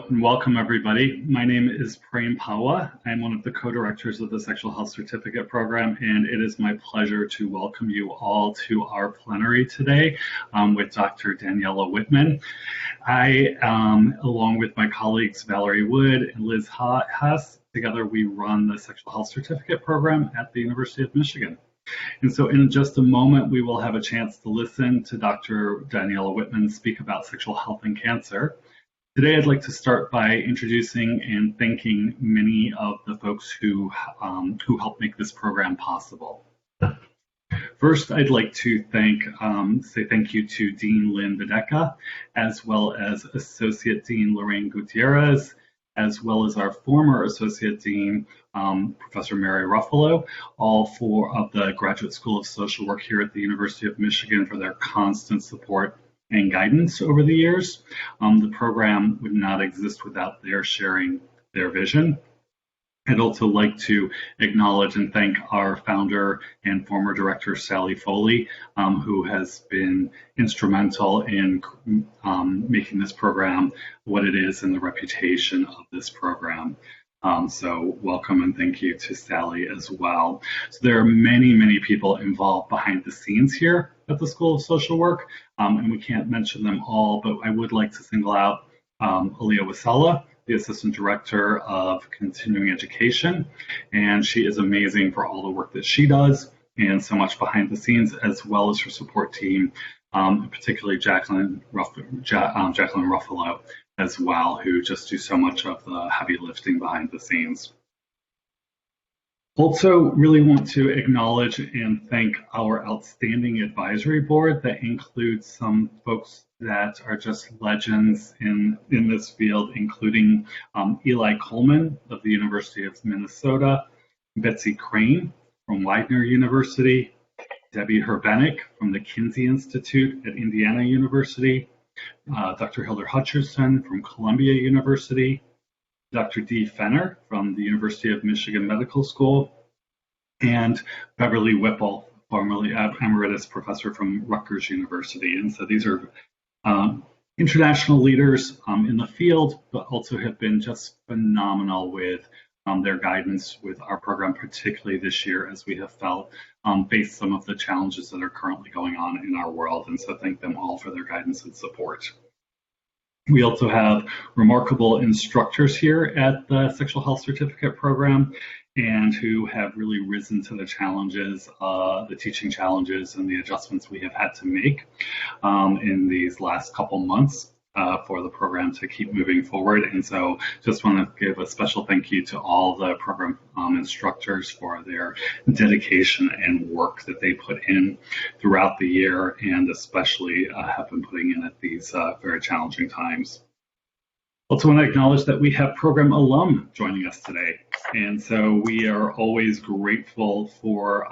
Hello and welcome everybody. My name is Prem Pawa. I'm one of the co-directors of the Sexual Health Certificate Program, and it is my pleasure to welcome you all to our plenary today with Dr. Daniela Wittman. I, along with my colleagues Valerie Wood and Liz Haas, together we run the Sexual Health Certificate Program at the University of Michigan. And so in just a moment, we will have a chance to listen to Dr. Daniela Wittman speak about sexual health and cancer. Today, I'd like to start by introducing and thanking many of the folks who helped make this program possible. First, I'd like to say thank you to Dean Lynn Bedeca, as well as Associate Dean Lorraine Gutierrez, as well as our former Associate Dean, Professor Mary Ruffalo, all four of the Graduate School of Social Work here at the University of Michigan for their constant support and guidance over the years. The program would not exist without their sharing their vision. I'd also like to acknowledge and thank our founder and former director, Sally Foley, who has been instrumental in making this program what it is and the reputation of this program. So welcome and thank you to Sally as well. So there are many, many people involved behind the scenes here at the School of Social Work, and we can't mention them all, but I would like to single out Aaliyah Wasala, the Assistant Director of Continuing Education, and she is amazing for all the work that she does and so much behind the scenes, as well as her support team, particularly Jacqueline Ruffalo as well, who just do so much of the heavy lifting behind the scenes. Also, really want to acknowledge and thank our outstanding advisory board that includes some folks that are just legends in this field, including Eli Coleman of the University of Minnesota, Betsy Crane from Widener University, Debbie Herbenik from the Kinsey Institute at Indiana University, Dr. Hilda Hutcherson from Columbia University, Dr. Dee Fenner from the University of Michigan Medical School, and Beverly Whipple, formerly Emeritus Professor from Rutgers University. And so these are international leaders in the field, but also have been just phenomenal with their guidance with our program, particularly this year, as we have felt faced some of the challenges that are currently going on in our world. And so thank them all for their guidance and support. We also have remarkable instructors here at the Sexual Health Certificate Program, and who have really risen to the challenges, the teaching challenges and the adjustments we have had to make in these last couple months for the program to keep moving forward. And so just want to give a special thank you to all the program instructors for their dedication and work that they put in throughout the year, and especially have been putting in at these very challenging times. Also want to acknowledge that we have program alum joining us today. And so we are always grateful for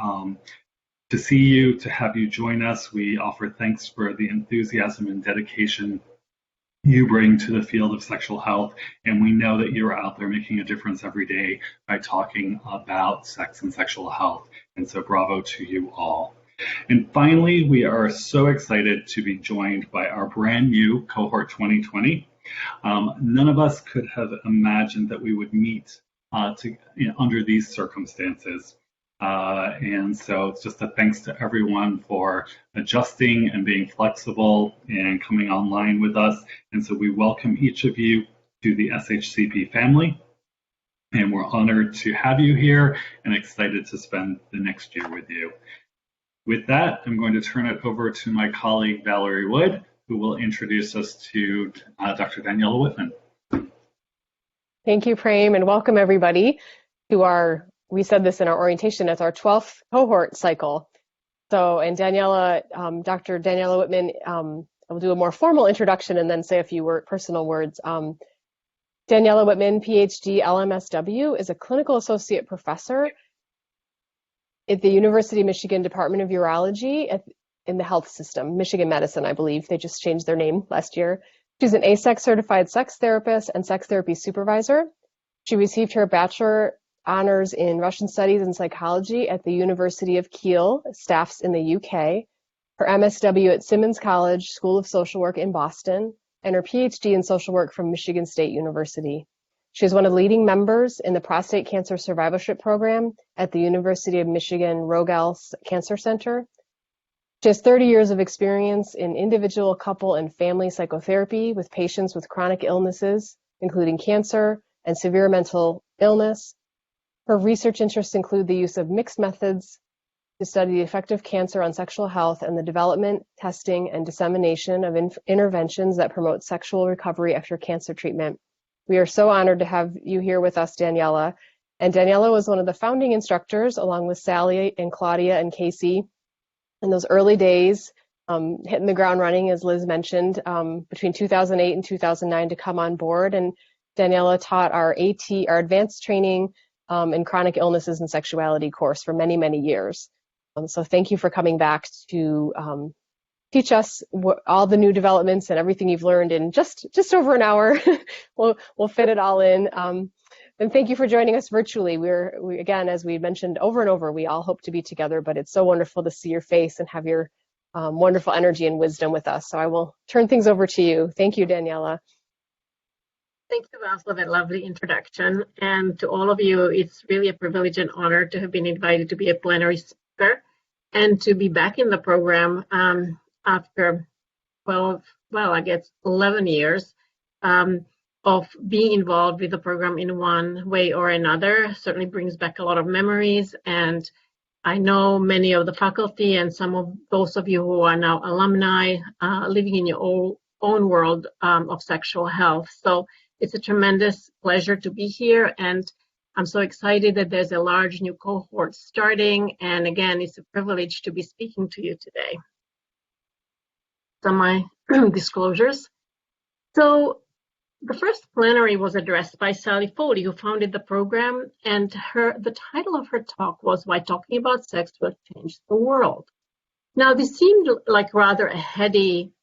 to see you, to have you join us. We offer thanks for the enthusiasm and dedication you bring to the field of sexual health. And we know that you're out there making a difference every day by talking about sex and sexual health. And so bravo to you all. And finally, we are so excited to be joined by our brand new cohort 2020. None of us could have imagined that we would meet under these circumstances. And so it's just a thanks to everyone for adjusting and being flexible and coming online with us. And so we welcome each of you to the SHCP family. And we're honored to have you here and excited to spend the next year with you. With that, I'm going to turn it over to my colleague, Valerie Wood, who will introduce us to Dr. Daniela Wittman. Thank you, Prem, and welcome everybody to we said this in our orientation, it's our 12th cohort cycle. So, and Daniela, Dr. Daniela Wittman, I will do a more formal introduction and then say a few personal words. Daniela Wittman, PhD, LMSW, is a clinical associate professor at the University of Michigan Department of Urology in the health system, Michigan Medicine, I believe. They just changed their name last year. She's an ASEX certified sex therapist and sex therapy supervisor. She received her bachelor honors in Russian studies and psychology at the University of Kiel, staffs in the UK, her MSW at Simmons College School of Social Work in Boston, and her PhD in social work from Michigan State University. She is one of the leading members in the prostate cancer survivorship program at the University of Michigan Rogel Cancer Center. She has 30 years of experience in individual, couple, and family psychotherapy with patients with chronic illnesses, including cancer and severe mental illness. Her research interests include the use of mixed methods to study the effect of cancer on sexual health and the development, testing, and dissemination of interventions that promote sexual recovery after cancer treatment. We are so honored to have you here with us, Daniela. And Daniela was one of the founding instructors, along with Sally and Claudia and Casey, in those early days, hitting the ground running, as Liz mentioned, between 2008 and 2009 to come on board. And Daniela taught our our advanced training in chronic illnesses and sexuality course for many, many years. So thank you for coming back to teach us all the new developments and everything you've learned in just over an hour. we'll fit it all in. And thank you for joining us virtually. We again, as we mentioned over and over, we all hope to be together, but it's so wonderful to see your face and have your wonderful energy and wisdom with us. So I will turn things over to you. Thank you, Daniela. Thank you, Val, for that lovely introduction. And to all of you, it's really a privilege and honor to have been invited to be a plenary speaker and to be back in the program after 11 years of being involved with the program in one way or another. Certainly brings back a lot of memories. And I know many of the faculty and some of those of you who are now alumni living in your own world of sexual health. So it's a tremendous pleasure to be here. And I'm so excited that there's a large new cohort starting. And again, it's a privilege to be speaking to you today. Some of my disclosures. So the first plenary was addressed by Sally Foley, who founded the program, and the title of her talk was "Why Talking About Sex Will Change the World." Now, this seemed like rather a heady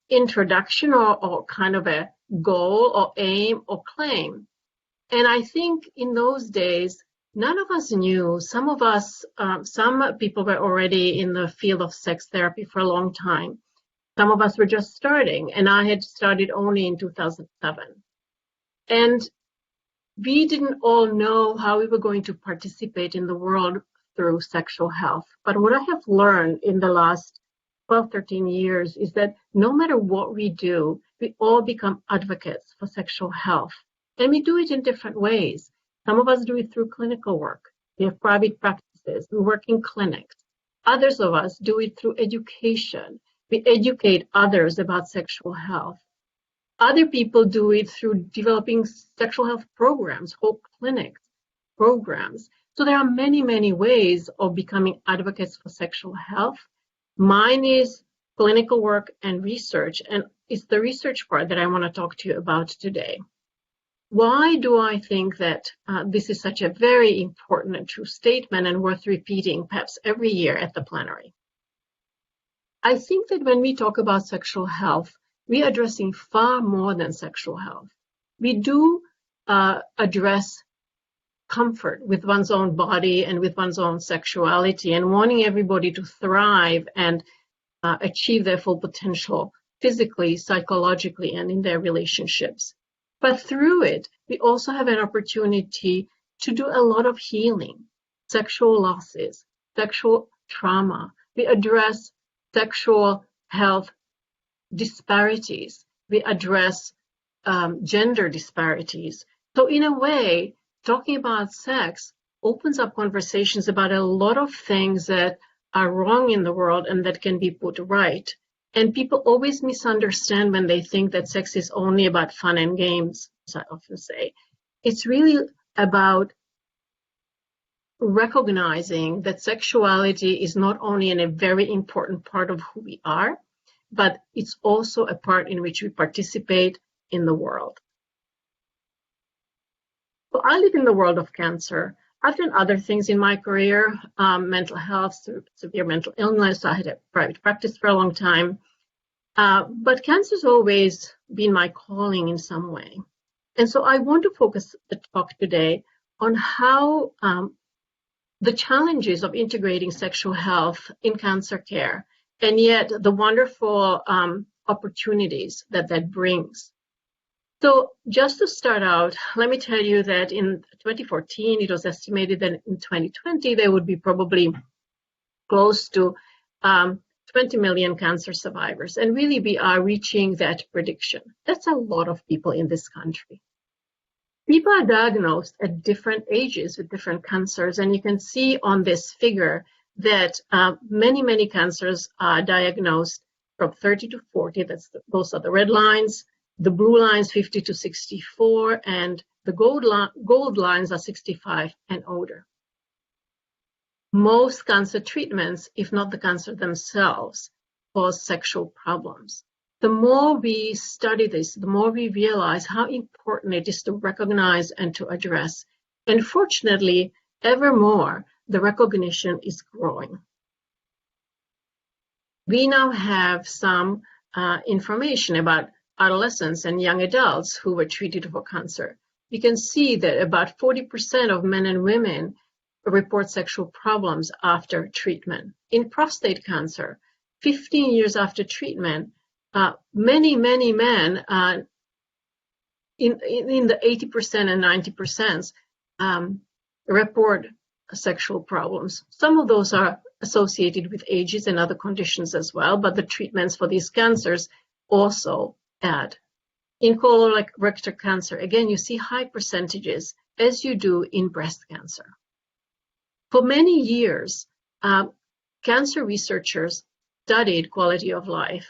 introduction or kind of a goal or aim or claim. And I think in those days, none of us knew. Some of us, some people were already in the field of sex therapy for a long time. Some of us were just starting, and I had started only in 2007. And we didn't all know how we were going to participate in the world through sexual health. But what I have learned in the last 12, 13 years is that no matter what we do, we all become advocates for sexual health. And we do it in different ways. Some of us do it through clinical work. We have private practices. We work in clinics. Others of us do it through education. We educate others about sexual health. Other people do it through developing sexual health programs, whole clinics, programs. So there are many, many ways of becoming advocates for sexual health. Mine is clinical work and research, and it's the research part that I want to talk to you about today. Why do I think that this is such a very important and true statement and worth repeating perhaps every year at the plenary? I think that when we talk about sexual health, we are addressing far more than sexual health. We do address comfort with one's own body and with one's own sexuality and wanting everybody to thrive and achieve their full potential physically, psychologically, and in their relationships. But through it, we also have an opportunity to do a lot of healing, sexual losses, sexual trauma. We address sexual health disparities. We address gender disparities. So in a way, talking about sex opens up conversations about a lot of things that are wrong in the world and that can be put right. And people always misunderstand when they think that sex is only about fun and games, as I often say. It's really about recognizing that sexuality is not only a very important part of who we are, but it's also a part in which we participate in the world. So I live in the world of cancer. I've done other things in my career, mental health, severe mental illness. I had a private practice for a long time. But cancer's always been my calling in some way. And so I want to focus the talk today on how the challenges of integrating sexual health in cancer care, and yet the wonderful opportunities that brings. So just to start out, let me tell you that in 2014, it was estimated that in 2020, there would be probably close to 20 million cancer survivors. And really, we are reaching that prediction. That's a lot of people in this country. People are diagnosed at different ages with different cancers. And you can see on this figure that many cancers are diagnosed from 30 to 40. Those are the red lines. The blue lines, 50 to 64, and the gold lines are 65 and older. Most cancer treatments, if not the cancer themselves, cause sexual problems. The more we study this, the more we realize how important it is to recognize and to address. And fortunately, ever more, the recognition is growing. We now have some information about adolescents and young adults who were treated for cancer. You can see that about 40% of men and women report sexual problems after treatment. In prostate cancer, 15 years after treatment, many men in the 80% and 90% report sexual problems. Some of those are associated with ages and other conditions as well, but the treatments for these cancers also add. In colorectal cancer, again, you see high percentages, as you do in breast cancer. For many years, cancer researchers studied quality of life,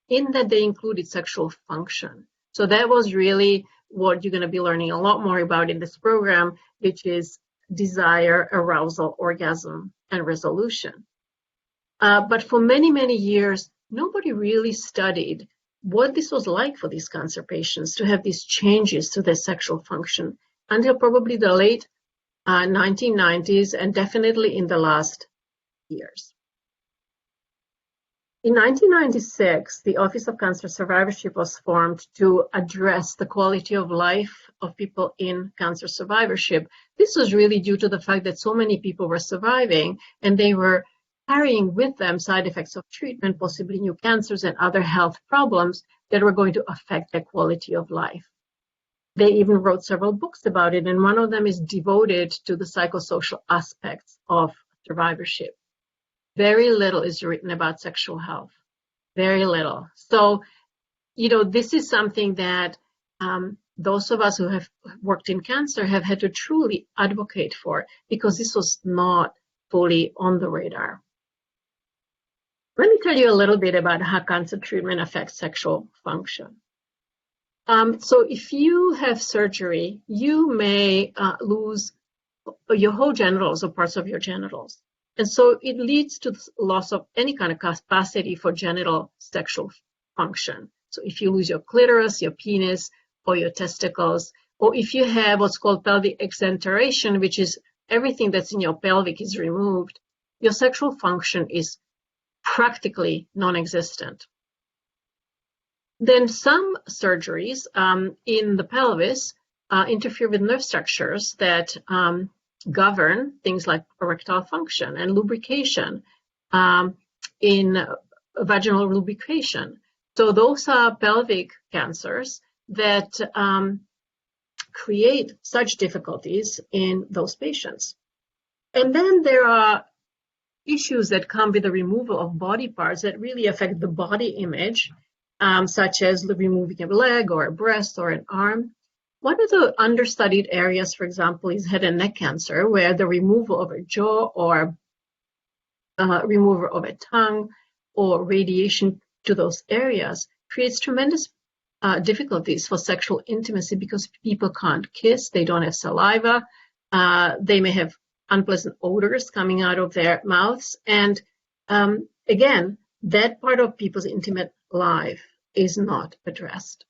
in that they included sexual function. So that was really what you're going to be learning a lot more about in this program, which is desire, arousal, orgasm, and resolution. But for many years, nobody really studied what this was like for these cancer patients to have these changes to their sexual function until probably the late 1990s and definitely in the last years. In 1996, the Office of Cancer Survivorship was formed to address the quality of life of people in cancer survivorship. This was really due to the fact that so many people were surviving and they were carrying with them side effects of treatment, possibly new cancers and other health problems that were going to affect their quality of life. They even wrote several books about it, and one of them is devoted to the psychosocial aspects of survivorship. Very little is written about sexual health, very little. So, this is something that those of us who have worked in cancer have had to truly advocate for, because this was not fully on the radar. Let me tell you a little bit about how cancer treatment affects sexual function. So if you have surgery, you may lose your whole genitals or parts of your genitals. And so it leads to the loss of any kind of capacity for genital sexual function. So if you lose your clitoris, your penis, or your testicles, or if you have what's called pelvic exenteration, which is everything that's in your pelvic is removed, your sexual function is practically non-existent. Then some surgeries in the pelvis interfere with nerve structures that govern things like erectile function and lubrication in vaginal lubrication. So those are pelvic cancers that create such difficulties in those patients. And then there are issues that come with the removal of body parts that really affect the body image, such as removing a leg or a breast or an arm. One of the understudied areas, for example, is head and neck cancer, where the removal of a jaw or removal of a tongue or radiation to those areas creates tremendous difficulties for sexual intimacy, because people can't kiss, they don't have saliva, they may have unpleasant odors coming out of their mouths. And again, that part of people's intimate life is not addressed.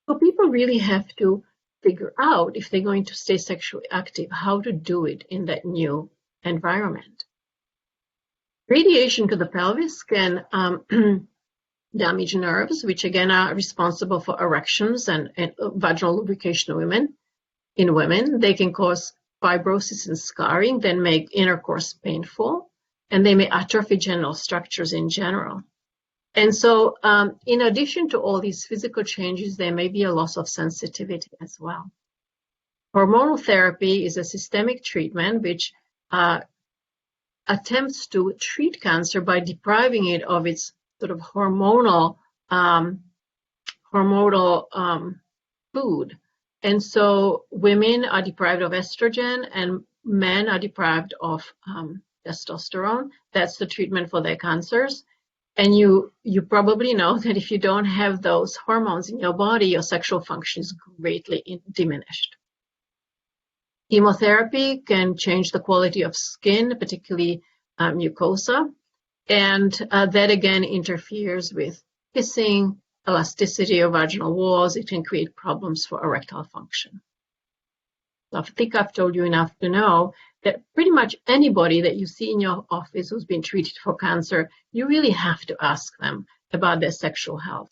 So people really have to figure out, if they're going to stay sexually active, how to do it in that new environment. Radiation to the pelvis can damage nerves, which again are responsible for erections and vaginal lubrication in women. They can cause fibrosis and scarring, then make intercourse painful, and they may atrophy genital structures in general. And so in addition to all these physical changes, there may be a loss of sensitivity as well. Hormonal therapy is a systemic treatment which attempts to treat cancer by depriving it of its sort of hormonal food. And so women are deprived of estrogen and men are deprived of testosterone. That's the treatment for their cancers. And you probably know that if you don't have those hormones in your body, your sexual function is greatly diminished. Chemotherapy can change the quality of skin, particularly mucosa, and that again interferes with kissing, elasticity of vaginal walls. It can create problems for erectile function. So I think I've told you enough to know that pretty much anybody that you see in your office who's been treated for cancer, you really have to ask them about their sexual health.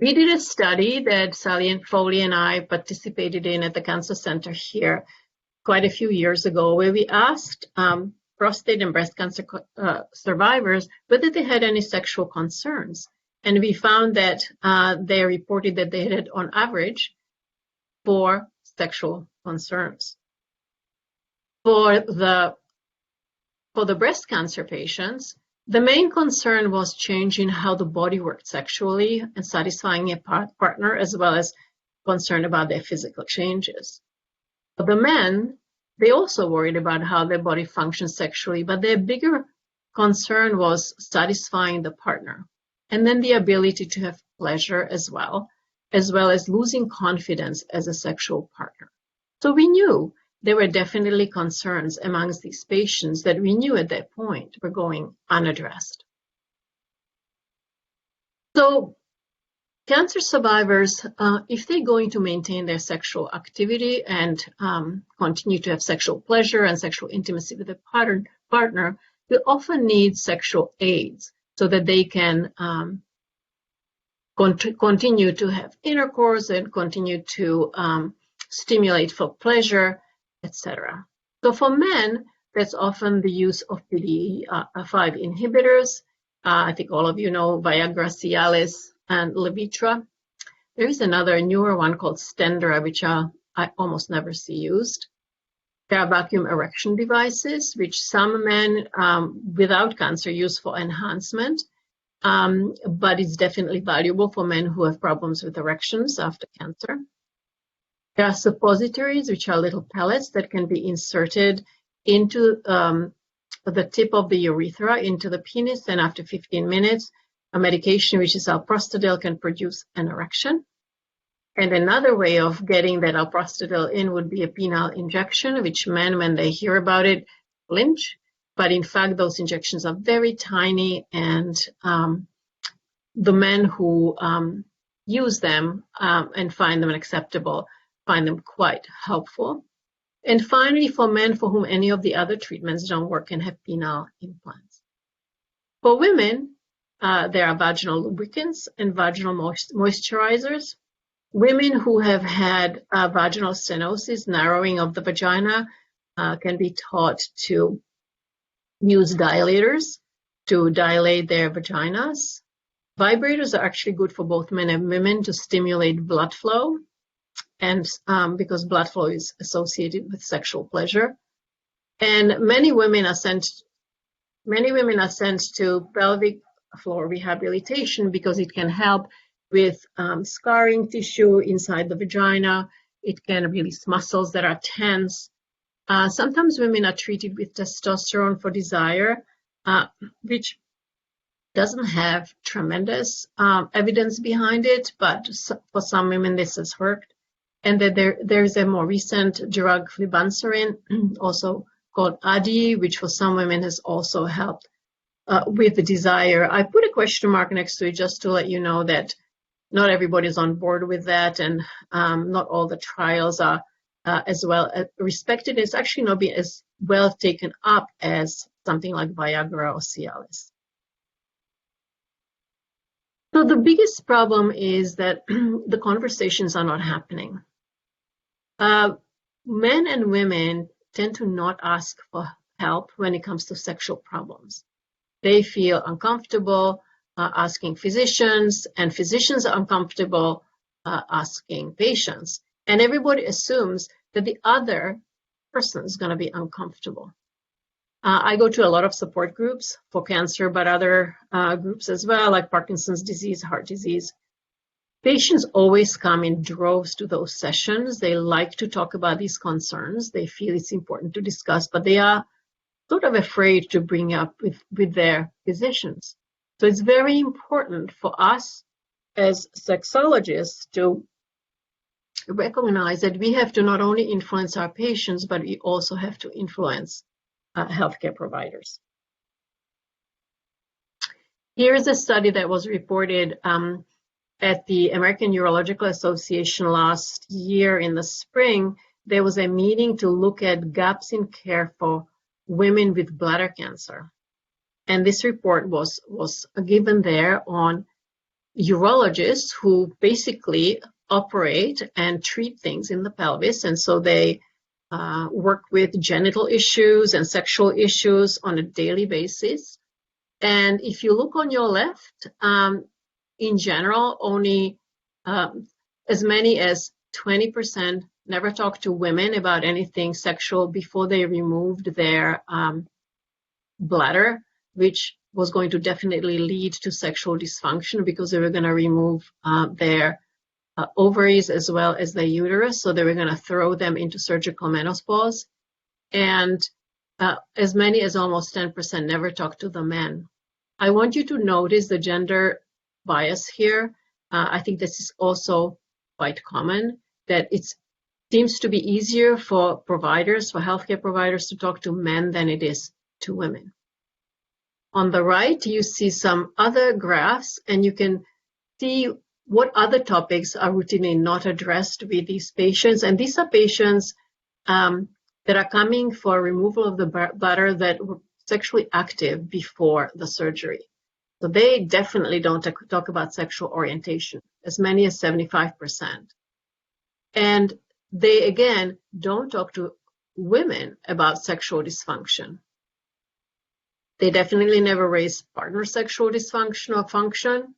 We did a study that Sally and Foley and I participated in at the Cancer Center here quite a few years ago, where we asked prostate and breast cancer survivors whether they had any sexual concerns. And we found that they reported that they had, on average, 4 sexual concerns. For the breast cancer patients, the main concern was changing how the body worked sexually and satisfying a partner, as well as concern about their physical changes. For the men, they also worried about how their body functions sexually, but their bigger concern was satisfying the partner, and then the ability to have pleasure as well as losing confidence as a sexual partner. So we knew there were definitely concerns amongst these patients that we knew at that point were going unaddressed. So cancer survivors, if they're going to maintain their sexual activity and continue to have sexual pleasure and sexual intimacy with a partner, will often need sexual aids so that they can continue to have intercourse and continue to stimulate for pleasure, etc. So for men, that's often the use of PDE5 inhibitors. I think all of you know Viagra, Cialis, and Levitra. There is another newer one called Stendra, which I almost never see used. There are vacuum erection devices, which some men without cancer use for enhancement, but it's definitely valuable for men who have problems with erections after cancer. There are suppositories, which are little pellets that can be inserted into the tip of the urethra, into the penis, and after 15 minutes, a medication, which is alprostadil, can produce an erection. And another way of getting that alprostadil in would be a penile injection, which men, when they hear about it, flinch. But in fact, those injections are very tiny, and the men who use them and find them acceptable find them quite helpful. And finally, for men for whom any of the other treatments don't work, can have penile implants. For women, there are vaginal lubricants and vaginal moisturizers. Women who have had vaginal stenosis, narrowing of the vagina, can be taught to use dilators to dilate their vaginas. Vibrators are actually good for both men and women to stimulate blood flow, and because blood flow is associated with sexual pleasure. And many women are sent to pelvic floor rehabilitation because it can help with scarring tissue inside the vagina. It can release muscles that are tense. Sometimes women are treated with testosterone for desire, which doesn't have tremendous evidence behind it, but for some women this has worked. And that there's a more recent drug, flibanserin, also called ADI, which for some women has also helped with the desire. I put a question mark next to it just to let you know that not everybody is on board with that, and not all the trials are as well respected. It's actually not being as well taken up as something like Viagra or Cialis. So the biggest problem is that the conversations are not happening. Men and women tend to not ask for help when it comes to sexual problems. They feel uncomfortable asking physicians, and physicians are uncomfortable asking patients. And everybody assumes that the other person is going to be uncomfortable. I go to a lot of support groups for cancer, but other groups as well, like Parkinson's disease, heart disease. Patients always come in droves to those sessions. They like to talk about these concerns. They feel it's important to discuss, but they are sort of afraid to bring up with their physicians. So it's very important for us as sexologists to recognize that we have to not only influence our patients, but we also have to influence healthcare providers. Here is a study that was reported at the American Urological Association last year in the spring. There was a meeting to look at gaps in care for women with bladder cancer. And this report was given there on urologists who basically operate and treat things in the pelvis. And so they work with genital issues and sexual issues on a daily basis. And if you look on your left, in general, only as many as 20% never talked to women about anything sexual before they removed their bladder, which was going to definitely lead to sexual dysfunction because they were going to remove their ovaries as well as the uterus. So they were going to throw them into surgical menopause. And as many as almost 10% never talk to the men. I want you to notice the gender bias here. I think this is also quite common, that it seems to be easier for providers, for healthcare providers, to talk to men than it is to women. On the right, you see some other graphs, and you can see what other topics are routinely not addressed with these patients. And these are patients that are coming for removal of the bladder that were sexually active before the surgery. So they definitely don't talk about sexual orientation, as many as 75%. And they, again, don't talk to women about sexual dysfunction. They definitely never raise partner sexual dysfunction or function.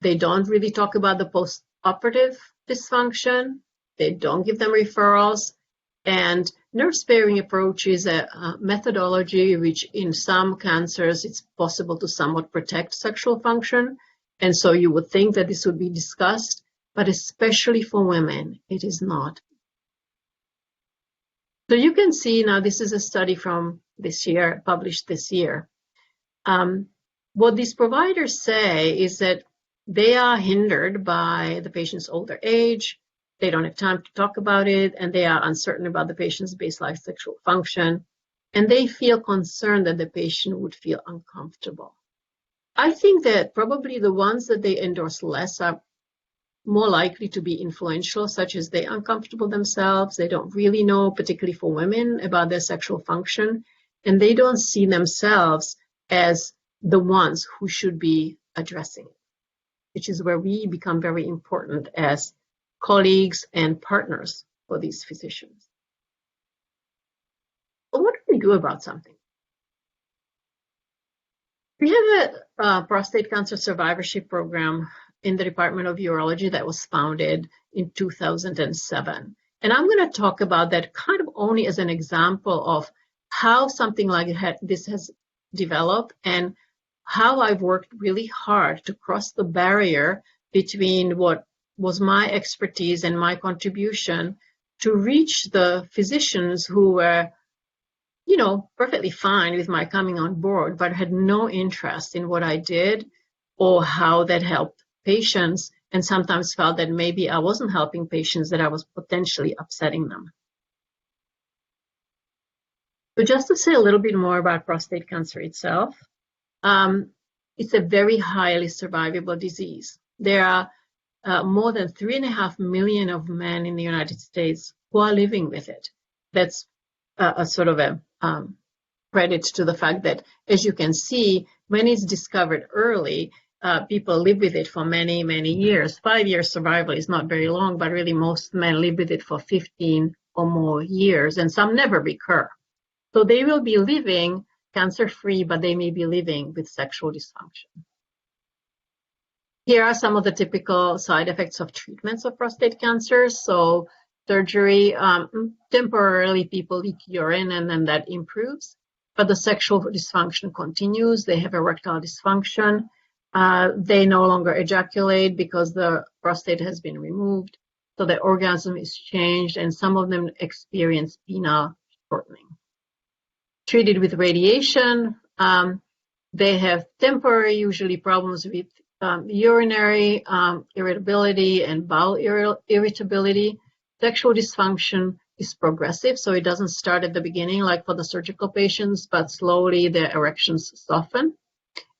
They don't really talk about the post-operative dysfunction. They don't give them referrals. And nerve-sparing approach is a methodology which in some cancers it's possible to somewhat protect sexual function. And so you would think that this would be discussed, but especially for women, it is not. So you can see now, this is a study from this year, published this year. What these providers say is that they are hindered by the patient's older age. They don't have time to talk about it, and they are uncertain about the patient's baseline sexual function, and they feel concerned that the patient would feel uncomfortable. I think that probably the ones that they endorse less are more likely to be influential, such as they're uncomfortable themselves, they don't really know, particularly for women, about their sexual function, and they don't see themselves as the ones who should be addressing it, which is where we become very important as colleagues and partners for these physicians. But what do we do about something? We have a prostate cancer survivorship program in the Department of Urology that was founded in 2007. And I'm going to talk about that kind of only as an example of how something like this has developed and how I've worked really hard to cross the barrier between what was my expertise and my contribution to reach the physicians who were, you know, perfectly fine with my coming on board, but had no interest in what I did or how that helped patients, and sometimes felt that maybe I wasn't helping patients, that I was potentially upsetting them. So just to say a little bit more about prostate cancer itself, it's a very highly survivable disease. There are more than 3.5 million of men in the United States who are living with it. That's a sort of a credit to the fact that, as you can see, when it's discovered early, people live with it for many, many years. 5 years survival is not very long, but really most men live with it for 15 or more years, and some never recur. So they will be living cancer-free, but they may be living with sexual dysfunction. Here are some of the typical side effects of treatments of prostate cancer. So surgery, temporarily people leak urine and then that improves, but the sexual dysfunction continues. They have erectile dysfunction. They no longer ejaculate because the prostate has been removed. So the orgasm is changed, and some of them experience penile shortening. Treated with radiation, they have temporary, usually problems with urinary irritability and bowel irritability. Sexual dysfunction is progressive, so it doesn't start at the beginning like for the surgical patients, but slowly the erections soften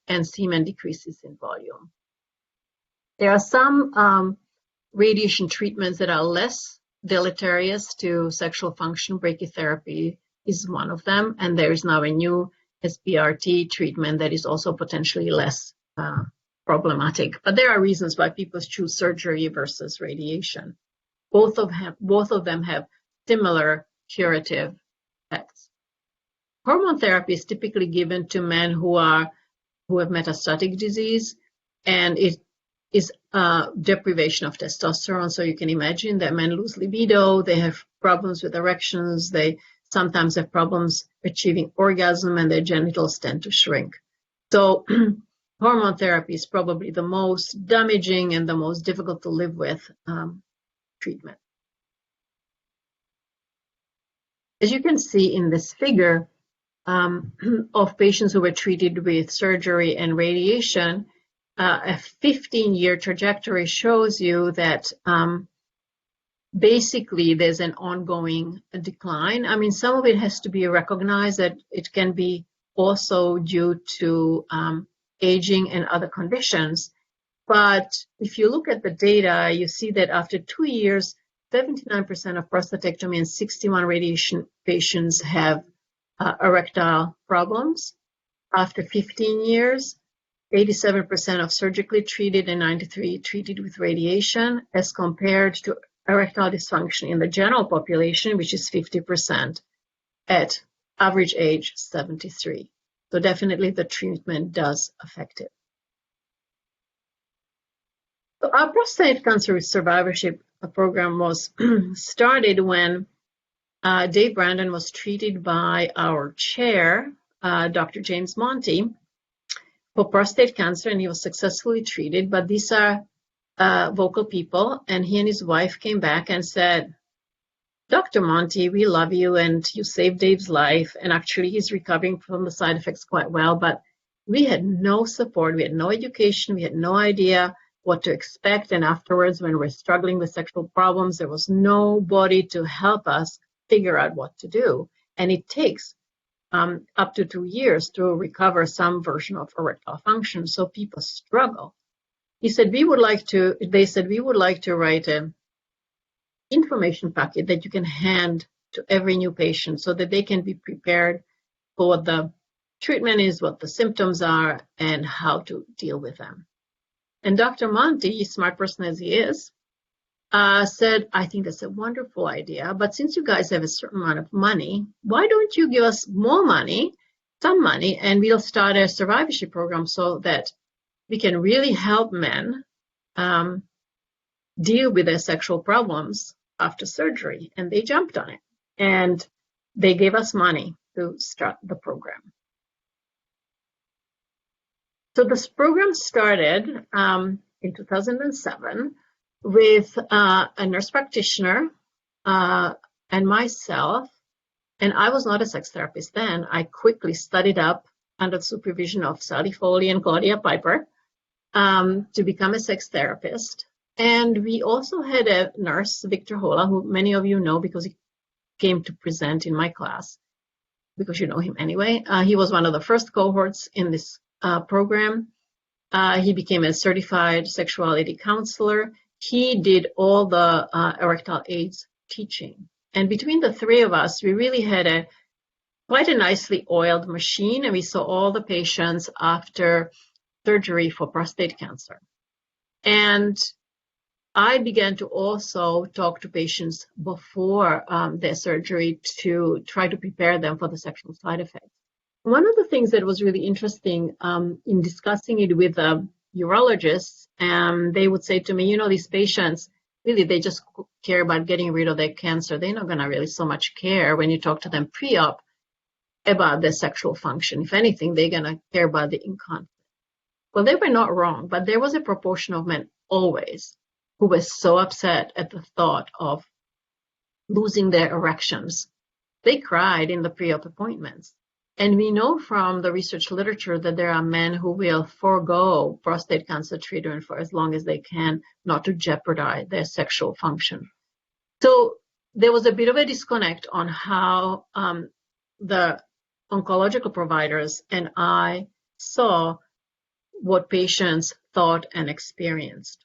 and semen decreases in volume. There are some radiation treatments that are less deleterious to sexual function. Brachytherapy is one of them, and there is now a new SBRT treatment that is also potentially less problematic. But there are reasons why people choose surgery versus radiation. Both of them have similar curative effects. Hormone therapy is typically given to men who have metastatic disease, and it is deprivation of testosterone. So you can imagine that men lose libido, they have problems with erections, they sometimes have problems achieving orgasm, and their genitals tend to shrink. So hormone therapy is probably the most damaging and the most difficult to live with treatment. As you can see in this figure of patients who were treated with surgery and radiation, a 15-year trajectory shows you that basically there's an ongoing decline. I mean, some of it has to be recognized that it can be also due to aging and other conditions. But if you look at the data, you see that after 2 years, 79% of prostatectomy and 61 radiation patients have erectile problems. After 15 years, 87% of surgically treated and 93 treated with radiation, as compared to erectile dysfunction in the general population, which is 50% at average age 73. So definitely the treatment does affect it. So our prostate cancer survivorship program was started when Dave Brandon was treated by our chair, Dr. James Monty, for prostate cancer, and he was successfully treated. But these are vocal people, and he and his wife came back and said, Dr. Monty, we love you, and you saved Dave's life, and actually he's recovering from the side effects quite well, but we had no support, we had no education, we had no idea what to expect, and afterwards when we're struggling with sexual problems, there was nobody to help us figure out what to do. And it takes up to 2 years to recover some version of erectile function, so people struggle. They said, we would like to write an information packet that you can hand to every new patient so that they can be prepared for what the treatment is, what the symptoms are, and how to deal with them. And Dr. Monty, smart person as he is, said, I think that's a wonderful idea, but since you guys have a certain amount of money, why don't you give us more money, some money, and we'll start a survivorship program so that we can really help men deal with their sexual problems after surgery. And they jumped on it, and they gave us money to start the program. So this program started in 2007 with a nurse practitioner and myself, and I was not a sex therapist then. I quickly studied up under the supervision of Sally Foley and Claudia Piper to become a sex therapist. And we also had a nurse, Victor Hola, who many of you know because he came to present in my class, because you know him anyway. He was one of the first cohorts in this program. He became a certified sexuality counselor. He did all the erectile aids teaching. And between the three of us, we really had quite a nicely oiled machine, and we saw all the patients after surgery for prostate cancer. And I began to also talk to patients before their surgery to try to prepare them for the sexual side effects. One of the things that was really interesting in discussing it with urologists, they would say to me, you know, these patients, really, they just care about getting rid of their cancer. They're not going to really so much care when you talk to them pre-op about their sexual function. If anything, they're going to care about the incontinence. Well, they were not wrong, but there was a proportion of men always who were so upset at the thought of losing their erections. They cried in the pre-op appointments. And we know from the research literature that there are men who will forego prostate cancer treatment for as long as they can, not to jeopardize their sexual function. So there was a bit of a disconnect on how the oncological providers and I saw what patients thought and experienced.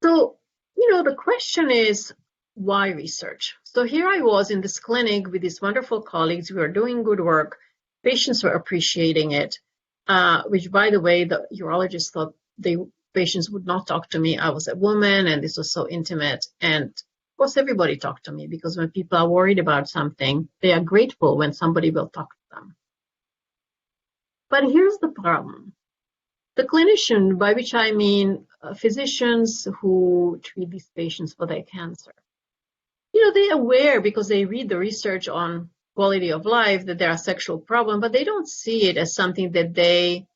So, you know, the question is, why research? So here I was in this clinic with these wonderful colleagues. We were doing good work. Patients were appreciating it, which, by the way, the urologists thought patients would not talk to me. I was a woman, and this was so intimate. And of course, everybody talked to me, because when people are worried about something, they are grateful when somebody will talk to them. But here's the problem. The clinician, by which I mean physicians who treat these patients for their cancer, you know, they're aware, because they read the research on quality of life, that there are sexual problems, but they don't see it as something that they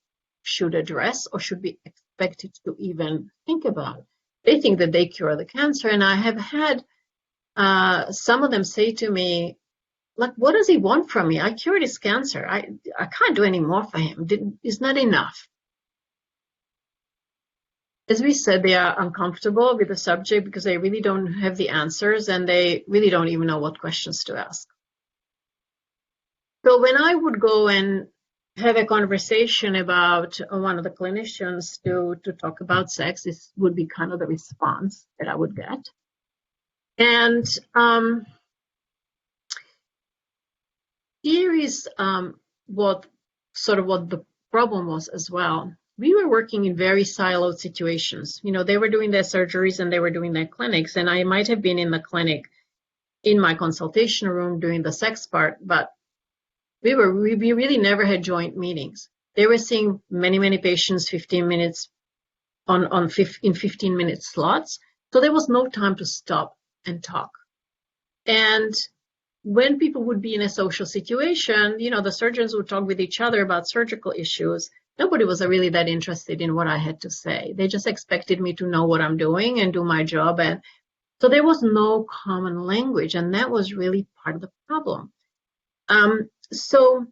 should address or should be expected to even think about. They think that they cure the cancer. And I have had some of them say to me, like, what does he want from me? I cured his cancer. I can't do any more for him. It's not enough. As we said, they are uncomfortable with the subject because they really don't have the answers, and they really don't even know what questions to ask. So when I would go and have a conversation about one of the clinicians to talk about sex, this would be kind of the response that I would get. And here is what the problem was as well. We were working in very siloed situations. You know, they were doing their surgeries and they were doing their clinics, and I might have been in the clinic in my consultation room doing the sex part, but we really never had joint meetings. They were seeing many patients 15 minutes in 15-minute slots, so there was no time to stop and talk. And when people would be in a social situation, you know, the surgeons would talk with each other about surgical issues. Nobody was really that interested in what I had to say. They just expected me to know what I'm doing and do my job. And so there was no common language, and that was really part of the problem. So,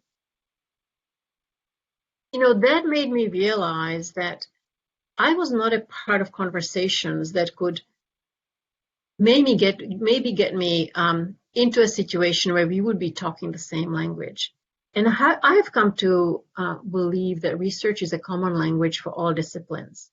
you know, that made me realize that I was not a part of conversations that could maybe get me into a situation where we would be talking the same language. And I have come to believe that research is a common language for all disciplines.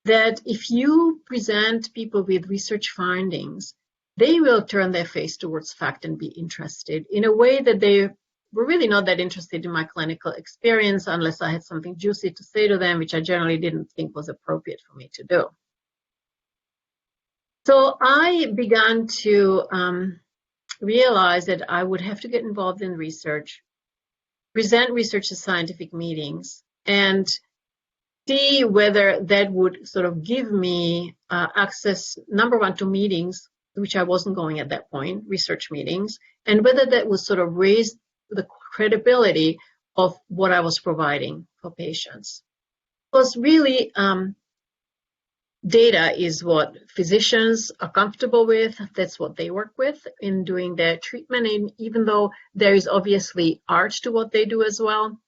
That if you present people with research findings, they will turn their face towards fact and be interested in a way that they were really not that interested in my clinical experience unless I had something juicy to say to them, which I generally didn't think was appropriate for me to do. So I began to realize that I would have to get involved in research, present research at scientific meetings, and see whether that would sort of give me access, number one, to meetings, which I wasn't going at that point, research meetings, and whether that would sort of raise the credibility of what I was providing for patients. Because really, data is what physicians are comfortable with. That's what they work with in doing their treatment. And even though there is obviously art to what they do as well,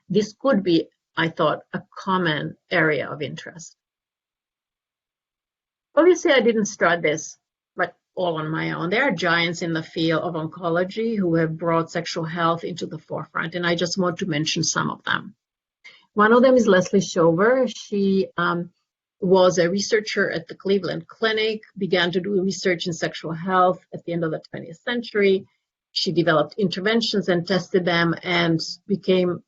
this could be, I thought, a common area of interest. Obviously, I didn't start this, but all on my own. There are giants in the field of oncology who have brought sexual health into the forefront, and I just want to mention some of them. One of them is Leslie Shover. She was a researcher at the Cleveland Clinic, began to do research in sexual health at the end of the 20th century. She developed interventions and tested them and became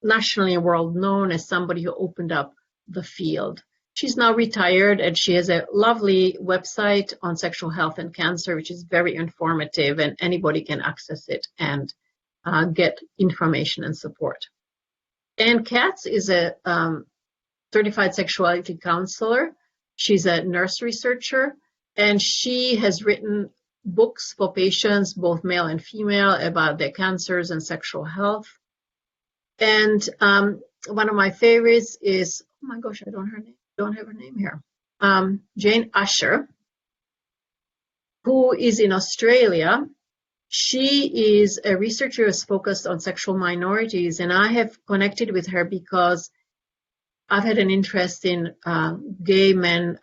nationally and world known as somebody who opened up the field She's now retired, and she has a lovely website on sexual health and cancer, which is very informative, and anybody can access it and get information and support. Ann Katz is a certified sexuality counselor. She's a nurse researcher, and she has written books for patients, both male and female, about their cancers and sexual health. And one of my favorites is, oh my gosh, I don't have her name here. Jane Ussher, who is in Australia. She is a researcher who's focused on sexual minorities, and I have connected with her because I've had an interest in gay men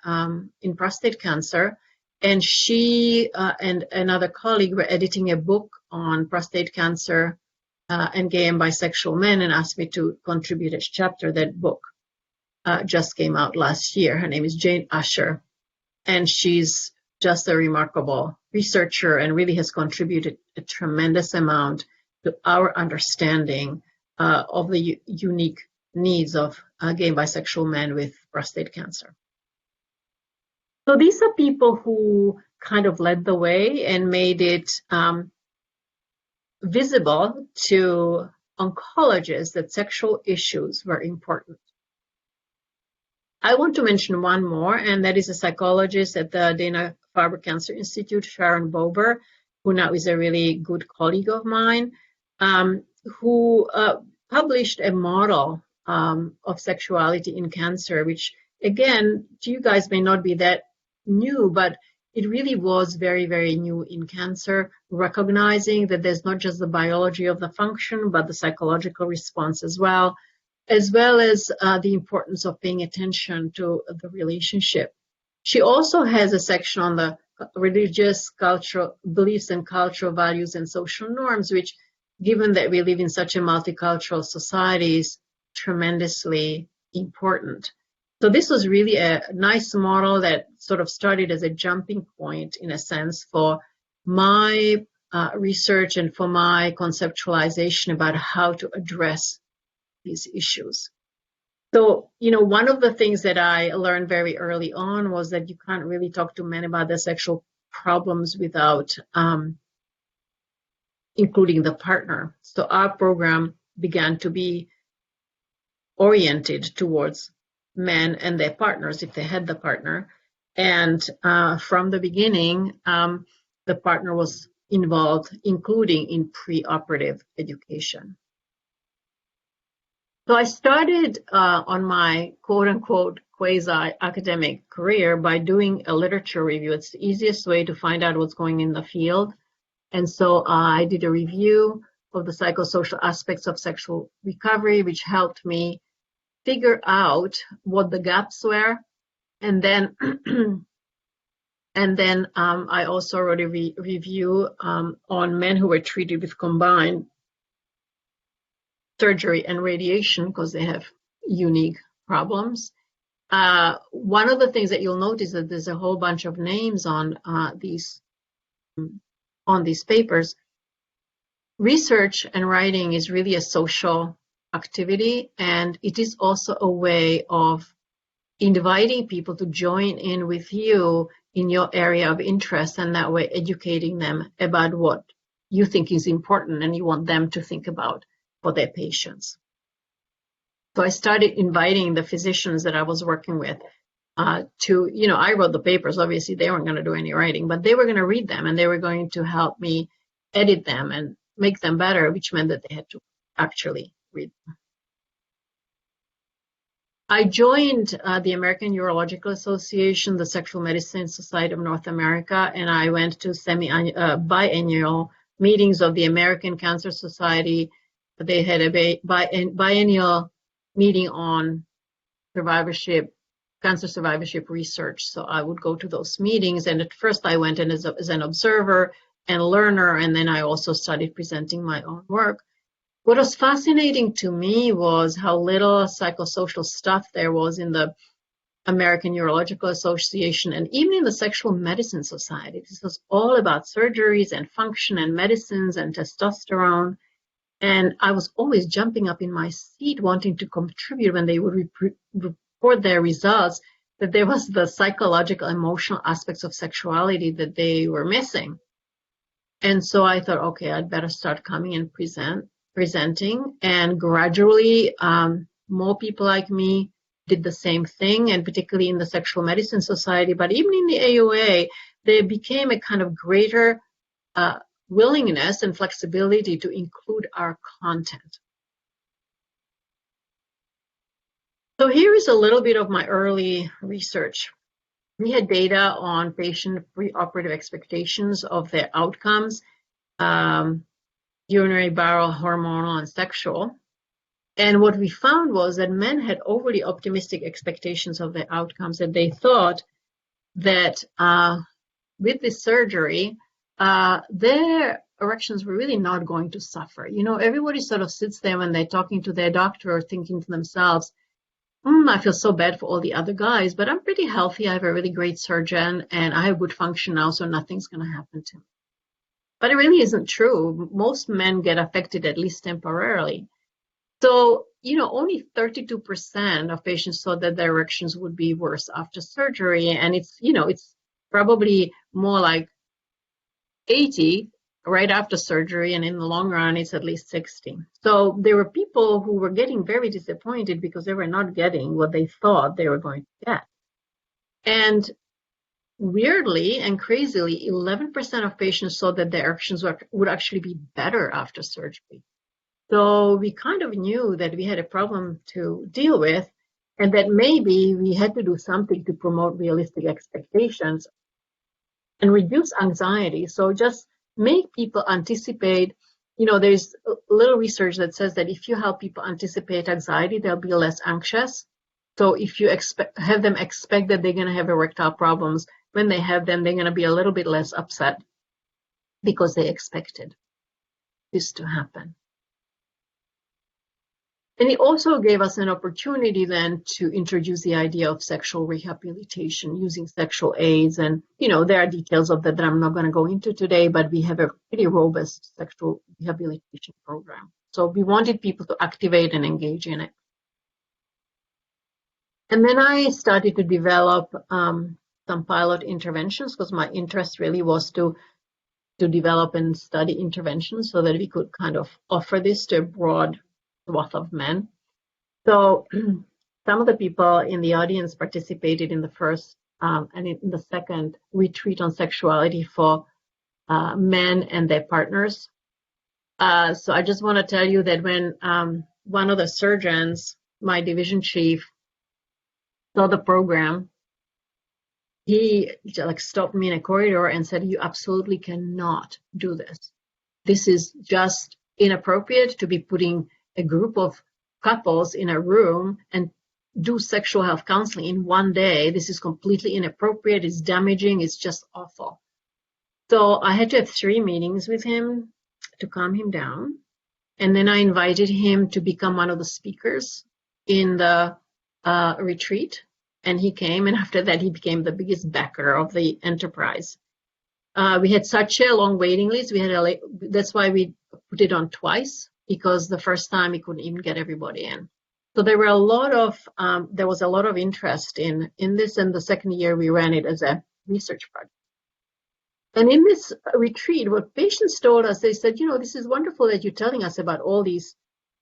in prostate cancer, and she and another colleague were editing a book on prostate cancer and gay and bisexual men, and asked me to contribute a chapter. That book just came out last year. Her name is Jane Ussher, and she's just a remarkable researcher and really has contributed a tremendous amount to our understanding of the unique needs of gay and bisexual men with prostate cancer. So these are people who kind of led the way and made it visible to oncologists that sexual issues were important. I want to mention one more, and that is a psychologist at the Dana-Farber Cancer Institute, Sharon Bober, who now is a really good colleague of mine, who published a model of sexuality in cancer, which, again, to you guys may not be that new, but it really was very, very new in cancer, recognizing that there's not just the biology of the function, but the psychological response as well as the importance of paying attention to the relationship. She also has a section on the religious, cultural beliefs and cultural values and social norms, which, given that we live in such a multicultural society, is tremendously important. So this was really a nice model that sort of started as a jumping point, in a sense, for my research and for my conceptualization about how to address these issues. So, one of the things that I learned very early on was that you can't really talk to men about their sexual problems without including the partner. So our program began to be oriented towards men and their partners, if they had the partner. And from the beginning, the partner was involved, including in preoperative education. So I started on my quote-unquote quasi-academic career by doing a literature review. It's the easiest way to find out what's going in the field. And so I did a review of the psychosocial aspects of sexual recovery, which helped me figure out what the gaps were. And then I also wrote a review on men who were treated with combined surgery and radiation, because they have unique problems. One of the things that you'll notice that there's a whole bunch of names on these papers. Research and writing is really a social activity, and it is also a way of inviting people to join in with you in your area of interest, and that way educating them about what you think is important and you want them to think about for their patients. So I started inviting the physicians that I was working with to, I wrote the papers. Obviously, they weren't going to do any writing, but they were going to read them, and they were going to help me edit them and make them better, which meant that they had to actually read them. I joined the American Urological Association, the Sexual Medicine Society of North America, and I went to biannual meetings of the American Cancer Society. They had a biennial meeting on cancer survivorship research. So I would go to those meetings, and at first I went in as an observer and learner, and then I also started presenting my own work. What was fascinating to me was how little psychosocial stuff there was in the American Urological Association and even in the Sexual Medicine Society. This was all about surgeries and function and medicines and testosterone. And I was always jumping up in my seat wanting to contribute when they would report their results, that there was the psychological, emotional aspects of sexuality that they were missing. And so I thought, okay, I'd better start coming and presenting. And gradually, more people like me did the same thing, and particularly in the Sexual Medicine Society, but even in the AOA, there became a kind of greater willingness and flexibility to include our content. So here is a little bit of my early research. We had data on patient preoperative expectations of their outcomes, urinary, bowel, hormonal, and sexual. And what we found was that men had overly optimistic expectations of their outcomes, that they thought that with this surgery, their erections were really not going to suffer. You know, everybody sort of sits there when they're talking to their doctor or thinking to themselves, I feel so bad for all the other guys, but I'm pretty healthy. I have a really great surgeon and I have good function now, so nothing's going to happen to me. But it really isn't true. Most men get affected at least temporarily. So, you know, only 32% of patients thought that their erections would be worse after surgery. And it's, you know, it's probably more like 80 right after surgery, and in the long run, it's at least 60. So there were people who were getting very disappointed because they were not getting what they thought they were going to get. And weirdly and crazily, 11% of patients thought that their erections would actually be better after surgery. So we kind of knew that we had a problem to deal with, and that maybe we had to do something to promote realistic expectations and reduce anxiety. So just make people anticipate, you know, there's a little research that says that if you help people anticipate anxiety, they'll be less anxious. So if you have them expect that they're going to have erectile problems, when they have them, they're going to be a little bit less upset because they expected this to happen. And it also gave us an opportunity then to introduce the idea of sexual rehabilitation using sexual aids. And, you know, there are details of that I'm not going to go into today, but we have a pretty robust sexual rehabilitation program. So we wanted people to activate and engage in it. And then I started to develop some pilot interventions because my interest really was to develop and study interventions so that we could kind of offer this to a broad swath of men. So some of the people in the audience participated in the first and in the second retreat on sexuality for men and their partners. So I just want to tell you that when one of the surgeons, my division chief, saw the program, he like stopped me in a corridor and said, "You absolutely cannot do this. This is just inappropriate to be putting a group of couples in a room and do sexual health counseling in one day. This is completely inappropriate. It's damaging. It's just awful." So I had to have 3 meetings with him to calm him down. And then I invited him to become one of the speakers in the retreat. And he came, and after that, he became the biggest backer of the enterprise. We had such a long waiting list. That's why we put it on twice, because the first time we couldn't even get everybody in. So there was a lot of interest in this, and the second year we ran it as a research project. And in this retreat, what patients told us, they said, this is wonderful that you're telling us about all these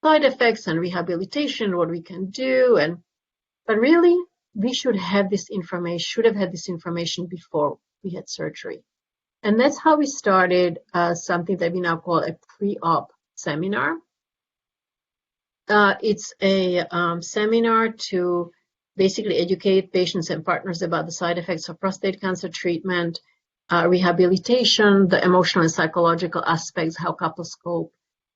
side effects and rehabilitation, what we can do, but really we should have this information before we had surgery. And that's how we started something that we now call a pre-op seminar. It's a seminar to basically educate patients and partners about the side effects of prostate cancer treatment, rehabilitation, the emotional and psychological aspects, how couples cope,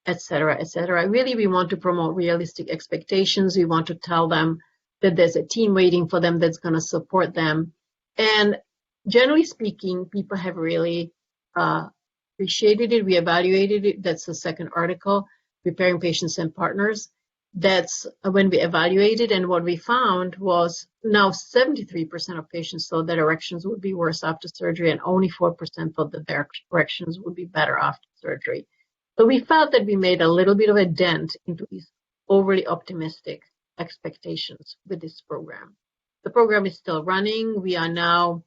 et cetera, et cetera. Really, we want to promote realistic expectations. We want to tell them that there's a team waiting for them that's going to support them. And generally speaking, people have really appreciated it. We evaluated it. That's the second article, Preparing Patients and Partners. That's when we evaluated, and what we found was now 73% of patients thought that erections would be worse after surgery, and only 4% thought that their erections would be better after surgery. So we felt that we made a little bit of a dent into these overly optimistic expectations with this program. the program is still running. We are now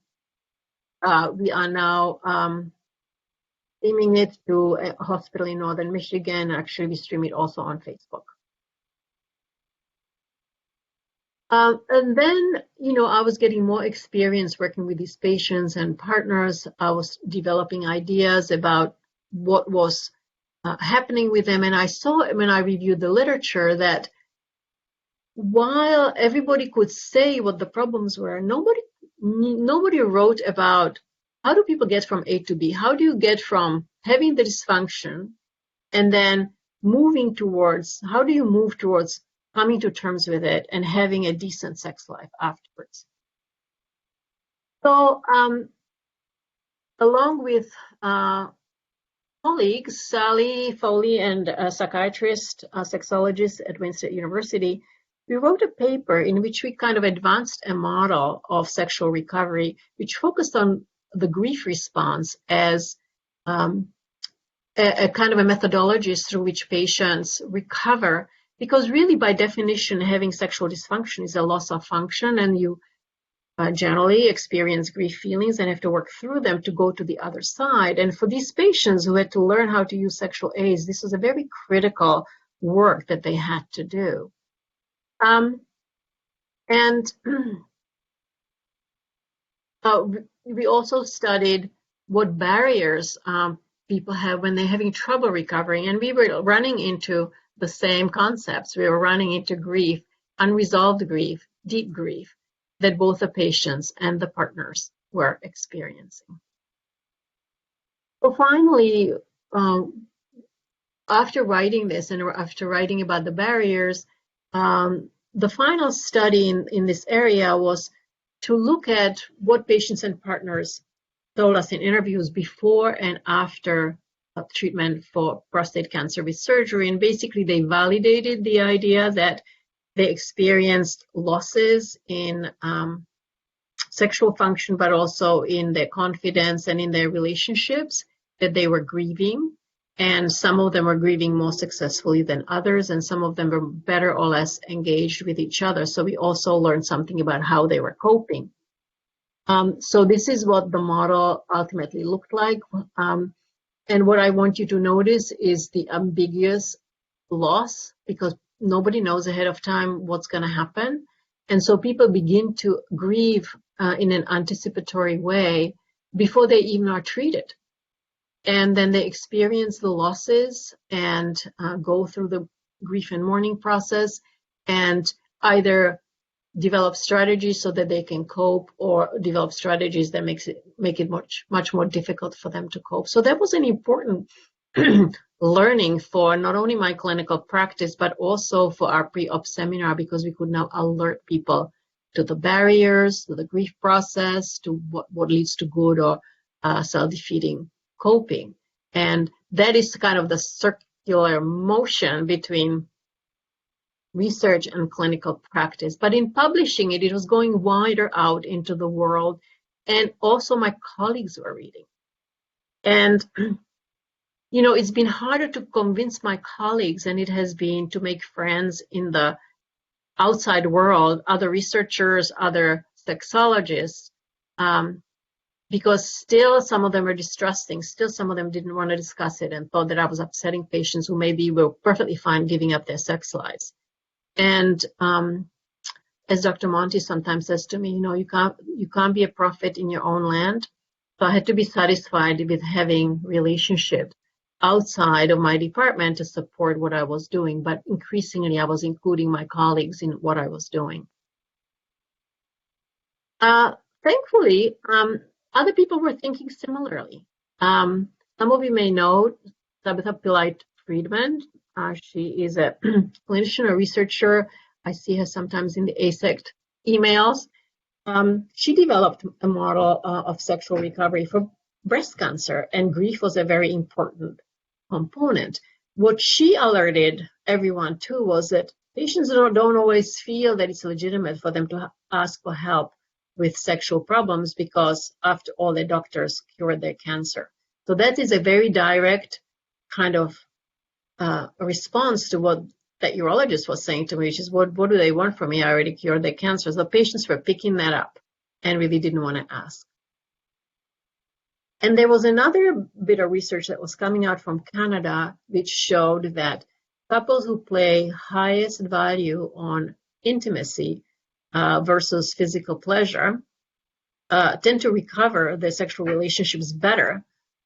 streaming it to a hospital in northern Michigan. Actually, we stream it also on Facebook. And then, I was getting more experience working with these patients and partners. I was developing ideas about what was happening with them. And I saw when I reviewed the literature that while everybody could say what the problems were, nobody wrote about how do people get from A to B? How do you get from having the dysfunction and then how do you move towards coming to terms with it and having a decent sex life afterwards? So, along with colleagues, Sally Foley and a psychiatrist, sexologist at Wayne State University, we wrote a paper in which we kind of advanced a model of sexual recovery, which focused on the grief response as a kind of a methodology through which patients recover, because really by definition having sexual dysfunction is a loss of function, and you generally experience grief feelings and have to work through them to go to the other side. And for these patients who had to learn how to use sexual aids, this was a very critical work that they had to do. We also studied what barriers people have when they're having trouble recovering. And we were running into the same concepts. We were running into grief, unresolved grief, deep grief that both the patients and the partners were experiencing. So finally, after writing this and after writing about the barriers, the final study in this area was to look at what patients and partners told us in interviews before and after treatment for prostate cancer with surgery. And basically, they validated the idea that they experienced losses in sexual function, but also in their confidence and in their relationships, that they were grieving. And some of them were grieving more successfully than others, and some of them were better or less engaged with each other. So we also learned something about how they were coping. So this is what the model ultimately looked like. And what I want you to notice is the ambiguous loss, because nobody knows ahead of time what's going to happen. And so people begin to grieve in an anticipatory way before they even are treated. And then they experience the losses and go through the grief and mourning process and either develop strategies so that they can cope, or develop strategies that make it much more difficult for them to cope. So that was an important learning for not only my clinical practice, but also for our pre-op seminar, because we could now alert people to the barriers, to the grief process, to what leads to good or self-defeating coping. And that is kind of the circular motion between research and clinical practice. But in publishing it, it was going wider out into the world, and also my colleagues were reading. And, it's been harder to convince my colleagues than it has been to make friends in the outside world, other researchers, other sexologists, because still some of them were distrusting. Still some of them didn't want to discuss it and thought that I was upsetting patients who maybe were perfectly fine giving up their sex lives. And as Dr. Monti sometimes says to me, you can't be a prophet in your own land. So I had to be satisfied with having relationships outside of my department to support what I was doing. But increasingly, I was including my colleagues in what I was doing. Thankfully, other people were thinking similarly. Some of you may know Tabitha Pillai-Friedman. She is a clinician, a researcher. I see her sometimes in the ASECT emails. She developed a model of sexual recovery for breast cancer, and grief was a very important component. What she alerted everyone to was that patients don't always feel that it's legitimate for them to ask for help with sexual problems, because after all, their doctors cured their cancer. So that is a very direct kind of a response to what that urologist was saying to me, which is, what do they want from me? I already cured their cancers. The patients were picking that up and really didn't want to ask. And there was another bit of research that was coming out from Canada, which showed that couples who play highest value on intimacy versus physical pleasure tend to recover their sexual relationships better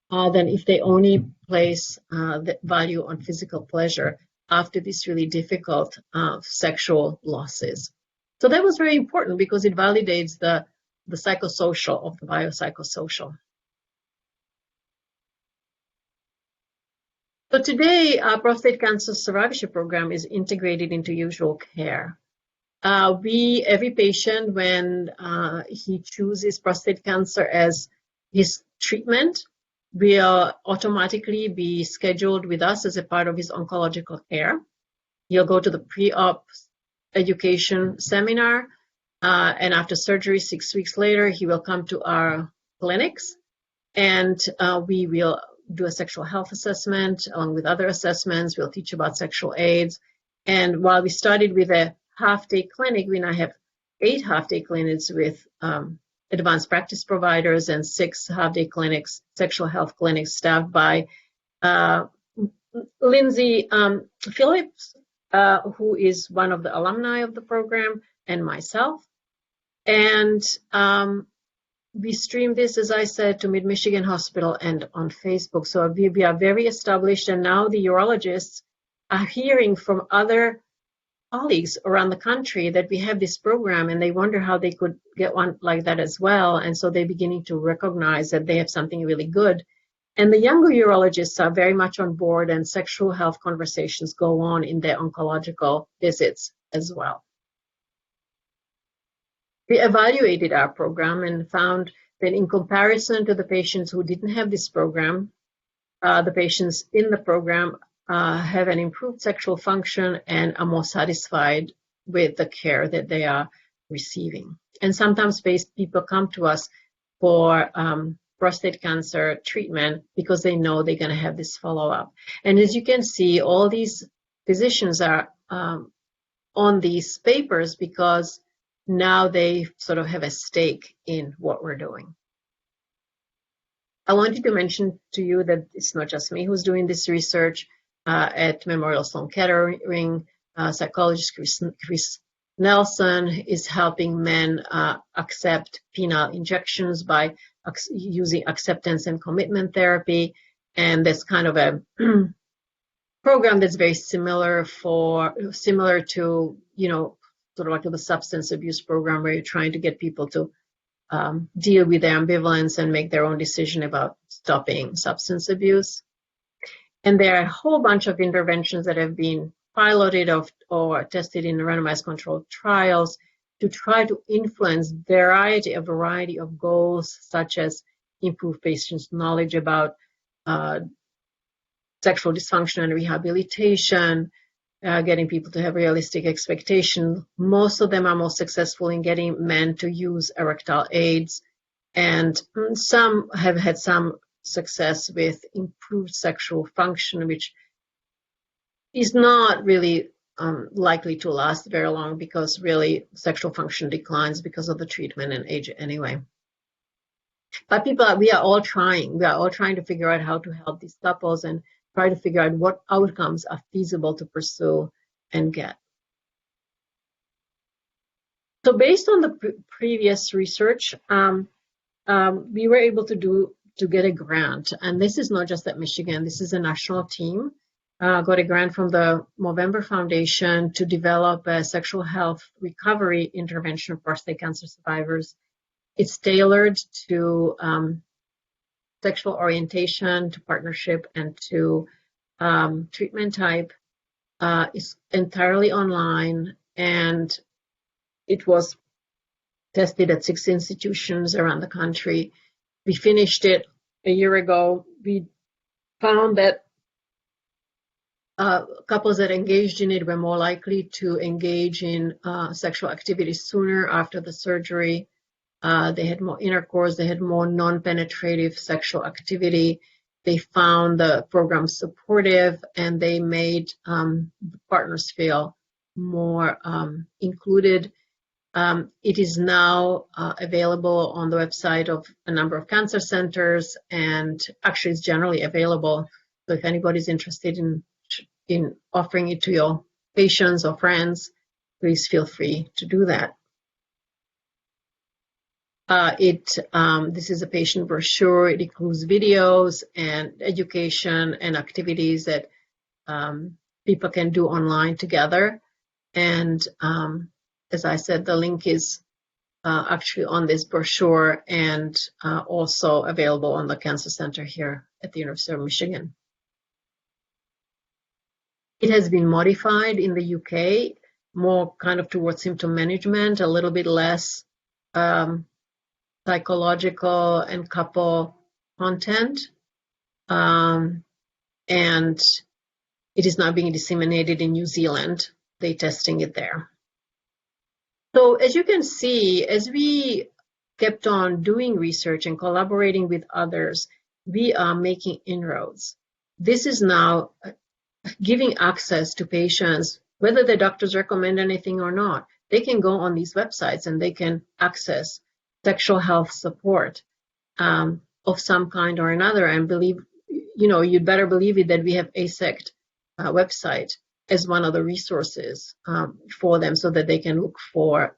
than if they only place the value on physical pleasure after these really difficult sexual losses. So that was very important because it validates the psychosocial of the biopsychosocial. So today, our prostate cancer survivorship program is integrated into usual care. Every patient, when he chooses prostate cancer as his treatment, will automatically be scheduled with us as a part of his oncological care. He'll go to the pre-op education seminar, and after surgery, 6 weeks later, he will come to our clinics, and we will do a sexual health assessment along with other assessments. We'll teach about sexual aids. And while we started with a half-day clinic, we now have 8 half-day clinics with advanced practice providers and 6 half-day clinics, sexual health clinics staffed by Lindsay Phillips, who is one of the alumni of the program, and myself. And we stream this, as I said, to Mid-Michigan Hospital and on Facebook. So we are very established, and now the urologists are hearing from other colleagues around the country that we have this program, and they wonder how they could get one like that as well. And so they're beginning to recognize that they have something really good. And the younger urologists are very much on board, and sexual health conversations go on in their oncological visits as well. We evaluated our program and found that in comparison to the patients who didn't have this program, the patients in the program have an improved sexual function and are more satisfied with the care that they are receiving. And sometimes people come to us for prostate cancer treatment because they know they're going to have this follow-up. And as you can see, all these physicians are on these papers because now they sort of have a stake in what we're doing. I wanted to mention to you that it's not just me who's doing this research. At Memorial Sloan Kettering, psychologist Chris Nelson is helping men accept penile injections by using acceptance and commitment therapy. And that's kind of a program that's very similar to, sort of like the substance abuse program where you're trying to get people to deal with their ambivalence and make their own decision about stopping substance abuse. And there are a whole bunch of interventions that have been piloted or tested in randomized controlled trials to try to influence a variety of goals, such as improve patients' knowledge about sexual dysfunction and rehabilitation, getting people to have realistic expectations. Most of them are most successful in getting men to use erectile aids, and some have had some success with improved sexual function, which is not really likely to last very long because really sexual function declines because of the treatment and age anyway. But we are all trying to figure out how to help these couples and try to figure out what outcomes are feasible to pursue and get. So based on the previous research, we were able to get a grant. And this is not just at Michigan, this is a national team. Got a grant from the Movember Foundation to develop a sexual health recovery intervention for prostate cancer survivors. It's tailored to sexual orientation, to partnership, and to treatment type. It's entirely online, and it was tested at 6 institutions around the country. We finished it a year ago. We found that couples that engaged in it were more likely to engage in sexual activity sooner after the surgery. They had more intercourse, they had more non-penetrative sexual activity. they found the program supportive, and they made partners feel more included. It is now available on the website of a number of cancer centers, and actually it's generally available. So if anybody's interested in offering it to your patients or friends, please feel free to do that. This is a patient brochure. It includes videos and education and activities that people can do online together. And as I said, the link is actually on this brochure and also available on the Cancer Center here at the University of Michigan. It has been modified in the UK, more kind of towards symptom management, a little bit less psychological and couple content. And it is now being disseminated in New Zealand. They're testing it there. So as you can see, as we kept on doing research and collaborating with others, we are making inroads. This is now giving access to patients, whether the doctors recommend anything or not. They can go on these websites and they can access sexual health support of some kind or another. And believe, you'd better believe it that we have ASECT website as one of the resources for them, so that they can look for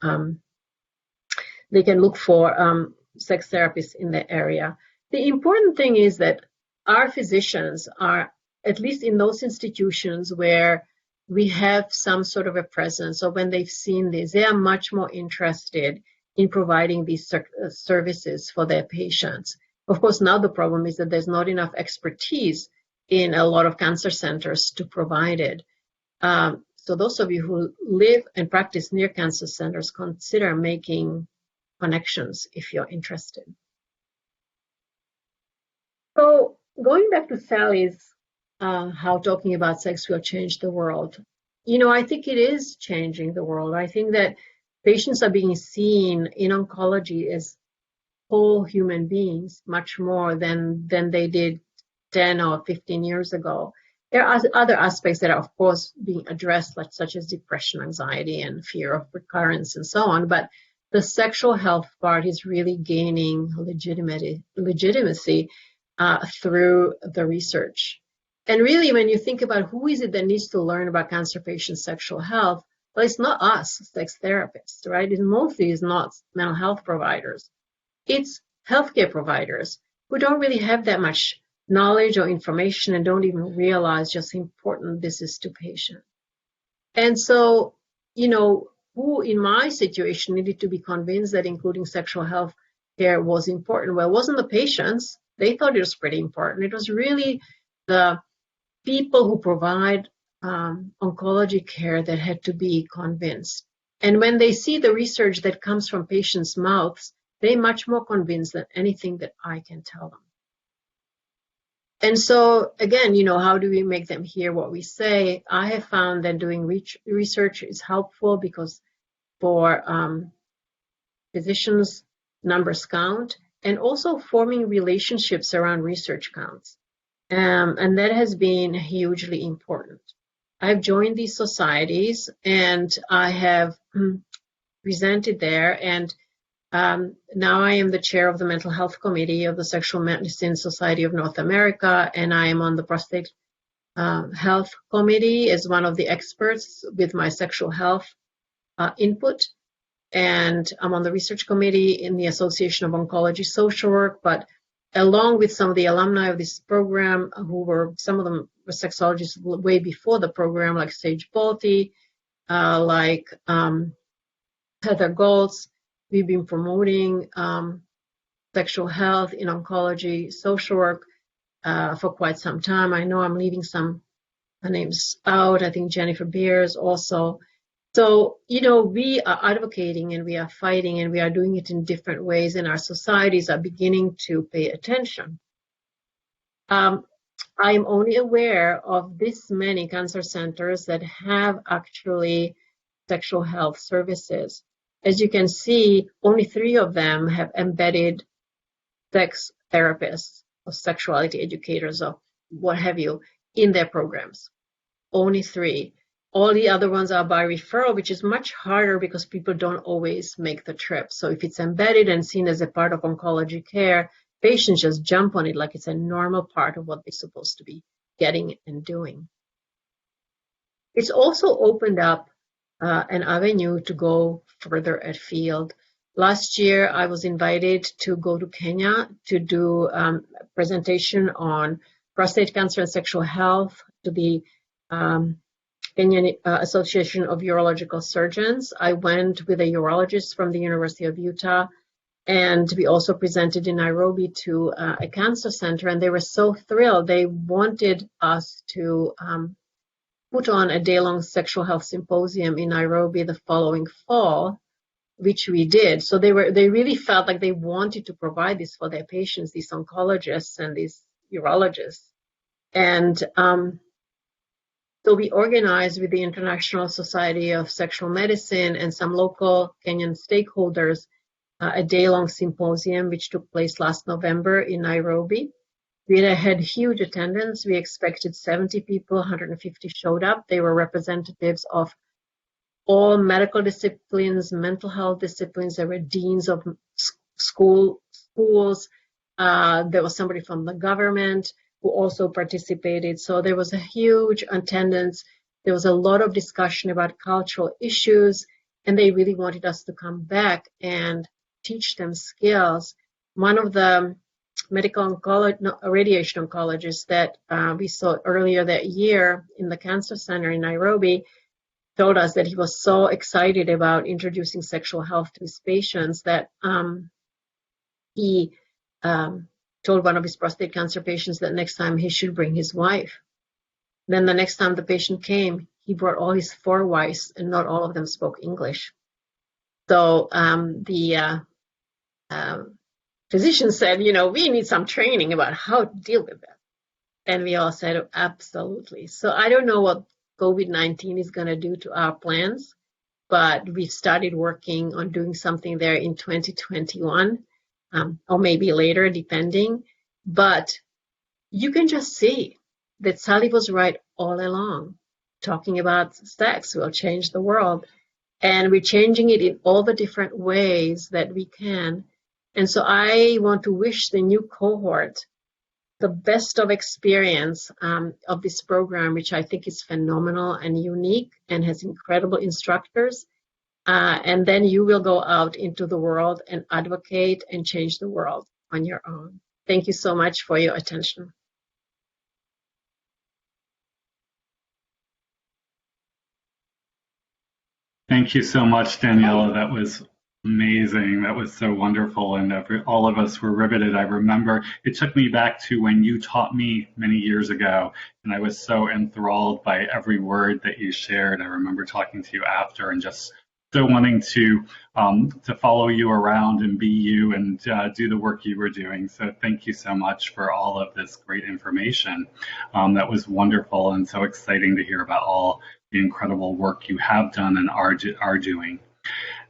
sex therapists in the area. The important thing is that our physicians are, at least in those institutions where we have some sort of a presence, or when they've seen this, they are much more interested in providing these services for their patients. Of course, now the problem is that there's not enough expertise in a lot of cancer centers to provide it. So those of you who live and practice near cancer centers, consider making connections if you're interested. So going back to Sally's how talking about sex will change the world. I think it is changing the world. I think that patients are being seen in oncology as whole human beings much more than they did 10 or 15 years ago. There are other aspects that are, of course, being addressed, such as depression, anxiety, and fear of recurrence, and so on. But the sexual health part is really gaining legitimacy through the research. And really, when you think about who is it that needs to learn about cancer patients' sexual health, well, it's not us, sex therapists, right? It mostly is not mental health providers. It's healthcare providers who don't really have that much knowledge or information and don't even realize just how important this is to patients. And so, who in my situation needed to be convinced that including sexual health care was important? Well, it wasn't the patients. They thought it was pretty important. It was really the people who provide oncology care that had to be convinced. And when they see the research that comes from patients' mouths, they're much more convinced than anything that I can tell them. And so, again, how do we make them hear what we say? I have found that doing research is helpful because for physicians, numbers count, and also forming relationships around research counts. And that has been hugely important. I've joined these societies and I have presented there, and now I am the chair of the Mental Health Committee of the Sexual Medicine Society of North America, and I am on the Prostate Health Committee as one of the experts with my sexual health input. And I'm on the research committee in the Association of Oncology Social Work, but along with some of the alumni of this program, some of them were sexologists way before the program, like Sage Bolte, like Heather Goltz. We've been promoting sexual health in oncology social work for quite some time. I know I'm leaving some names out. I think Jennifer Beers also. So, we are advocating and we are fighting and we are doing it in different ways, and our societies are beginning to pay attention. I'm only aware of this many cancer centers that have actually sexual health services. As you can see, only 3 of them have embedded sex therapists. or sexuality educators or what have you in their programs. Only 3. All the other ones are by referral, which is much harder because people don't always make the trip. So if it's embedded and seen as a part of oncology care, patients just jump on it like it's a normal part of what they're supposed to be getting and doing. It's also opened up an avenue to go further afield. Last year, I was invited to go to Kenya to do a presentation on prostate cancer and sexual health to the Kenyan Association of Urological Surgeons. I went with a urologist from the University of Utah, and we also presented in Nairobi to a cancer center, and they were so thrilled. They wanted us to put on a day-long sexual health symposium in Nairobi the following fall, which we did. So they really felt like they wanted to provide this for their patients, these oncologists and these urologists. And so we organized with the International Society of Sexual Medicine and some local Kenyan stakeholders a day-long symposium, which took place last November in Nairobi. We had huge attendance. We expected 70 people, 150 showed up. They were representatives of all medical disciplines, mental health disciplines. There were deans of schools. There was somebody from the government who also participated. So there was a huge attendance. There was a lot of discussion about cultural issues, and they really wanted us to come back and teach them skills. One of the radiation oncologists that we saw earlier that year in the cancer center in Nairobi told us that he was so excited about introducing sexual health to his patients that he told one of his prostate cancer patients that next time he should bring his wife. Then the next time the patient came, he brought all his 4 wives, and not all of them spoke English. So the physician said, we need some training about how to deal with that. And we all said, absolutely. So I don't know what COVID-19 is going to do to our plans, but we started working on doing something there in 2021. Or maybe later, depending. But you can just see that Sally was right all along. Talking about sex will change the world. And we're changing it in all the different ways that we can. And so I want to wish the new cohort the best of experience of this program, which I think is phenomenal and unique and has incredible instructors. And then you will go out into the world and advocate and change the world on your own. Thank you so much for your attention. Thank you so much, Daniela. That was amazing. That was so wonderful. And all of us were riveted. I remember it took me back to when you taught me many years ago, and I was so enthralled by every word that you shared. I remember talking to you after and just so wanting to follow you around and be you and do the work you were doing. So thank you so much for all of this great information. That was wonderful and so exciting to hear about all the incredible work you have done and are doing.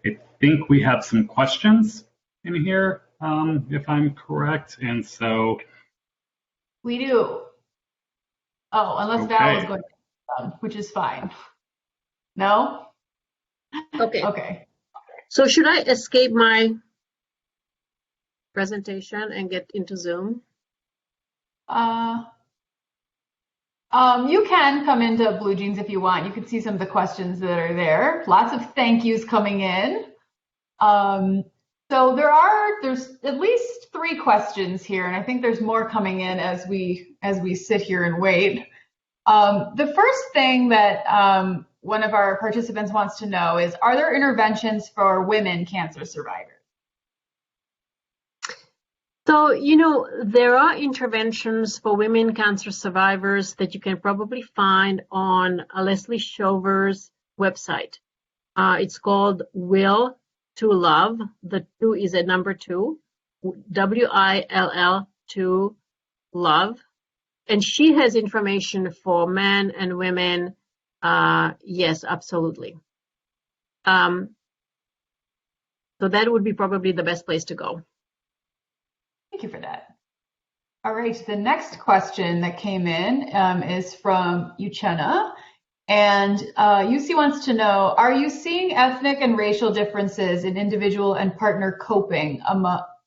I think we have some questions in here, if I'm correct. And so we do. Oh, unless okay. Val is going to, which is fine. No? Okay. Okay. So should I escape my presentation and get into Zoom? You can come into Blue Jeans if you want. You can see some of the questions that are there. Lots of thank yous coming in. So there's at least 3 questions here, and I think there's more coming in as we sit here and wait. The first thing that one of our participants wants to know is, are there interventions for women cancer survivors? So, there are interventions for women cancer survivors that you can probably find on Leslie Shover's website. It's called Will to Love. The 2 is a number 2, WILL 2 Love. And she has information for men and women. Yes, absolutely. So that would be probably the best place to go. Thank you for that. All right, the next question that came in is from Uchenna. And UC wants to know, are you seeing ethnic and racial differences in individual and partner coping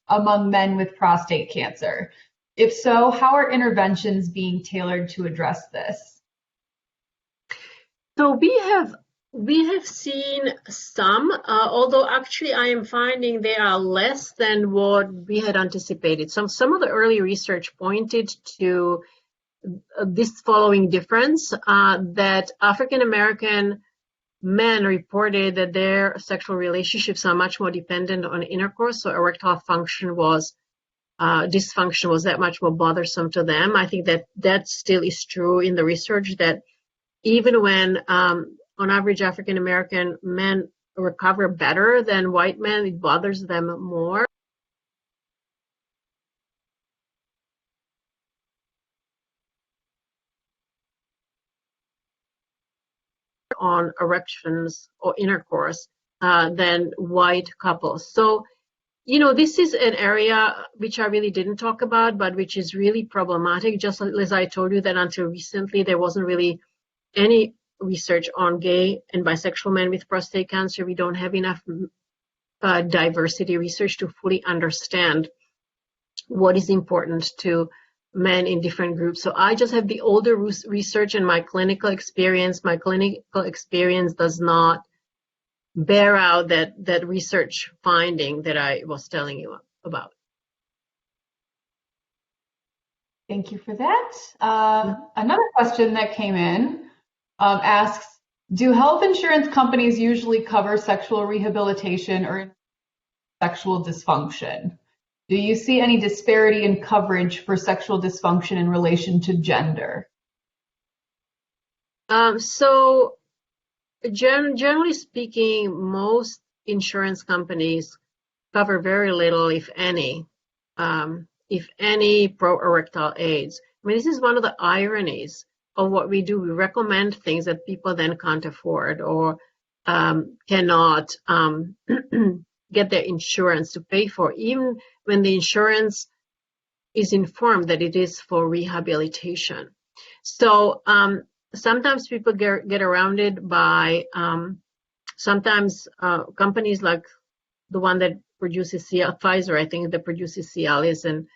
among men with prostate cancer? If so, how are interventions being tailored to address this? So we have seen some, although actually I am finding they are less than what we had anticipated. Some of the early research pointed to this following difference, that African American men reported that their sexual relationships are much more dependent on intercourse, so erectile function was dysfunction was that much more bothersome to them. I think that still is true in the research, that even when on average African American men recover better than white men, it bothers them more. On erections or intercourse than white couples. So, this is an area which I really didn't talk about, but which is really problematic. Just as I told you that until recently, there wasn't really any research on gay and bisexual men with prostate cancer. We don't have enough diversity research to fully understand what is important to men in different groups. So I just have the older research and my clinical experience. My clinical experience does not bear out that research finding that I was telling you about. Thank you for that. Another question that came in asks, do health insurance companies usually cover sexual rehabilitation or sexual dysfunction? Do you see any disparity in coverage for sexual dysfunction in relation to gender? So generally speaking, most insurance companies cover very little, if any, pro-erectile aids. I mean, this is one of the ironies of what we do. We recommend things that people then can't afford or cannot get their insurance to pay for, even when the insurance is informed that it is for rehabilitation. So sometimes people get around it by sometimes companies like the one that produces Pfizer, I think, that produces Cialis and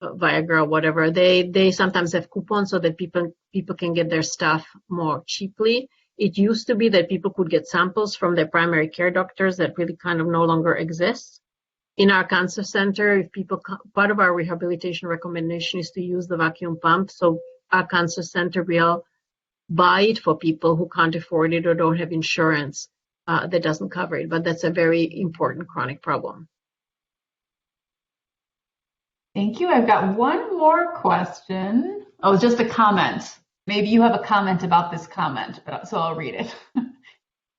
Viagra or whatever. They sometimes have coupons so that people can get their stuff more cheaply. It used to be that people could get samples from their primary care doctors. That really kind of no longer exists. In our cancer center, if part of our rehabilitation recommendation is to use the vacuum pump. So our cancer center will buy it for people who can't afford it or don't have insurance that doesn't cover it. But that's a very important chronic problem. Thank you. I've got one more question. Oh, just a comment. Maybe you have a comment about this comment, so I'll read it.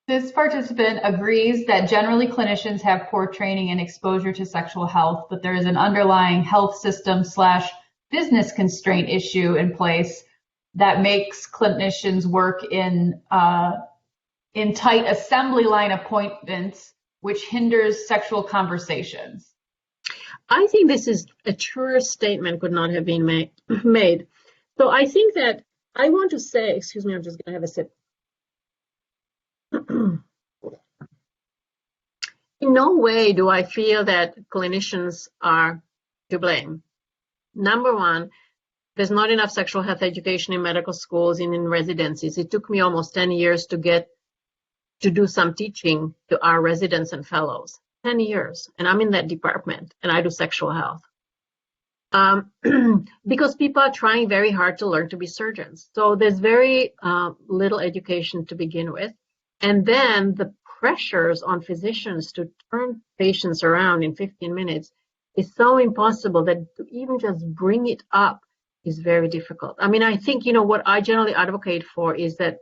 This participant agrees that generally clinicians have poor training and exposure to sexual health, but there is an underlying health system / business constraint issue in place that makes clinicians work in tight assembly line appointments, which hinders sexual conversations. I think this is a truer statement could not have been made. So I think that I want to say, excuse me, I'm just going to have a sip. In no way do I feel that clinicians are to blame. Number one, there's not enough sexual health education in medical schools and in residencies. It took me almost 10 years to do some teaching to our residents and fellows. 10 years, and I'm in that department, and I do sexual health. Because people are trying very hard to learn to be surgeons. So there's very little education to begin with. And then the pressures on physicians to turn patients around in 15 minutes is so impossible that to even just bring it up is very difficult. I mean, I think, what I generally advocate for is that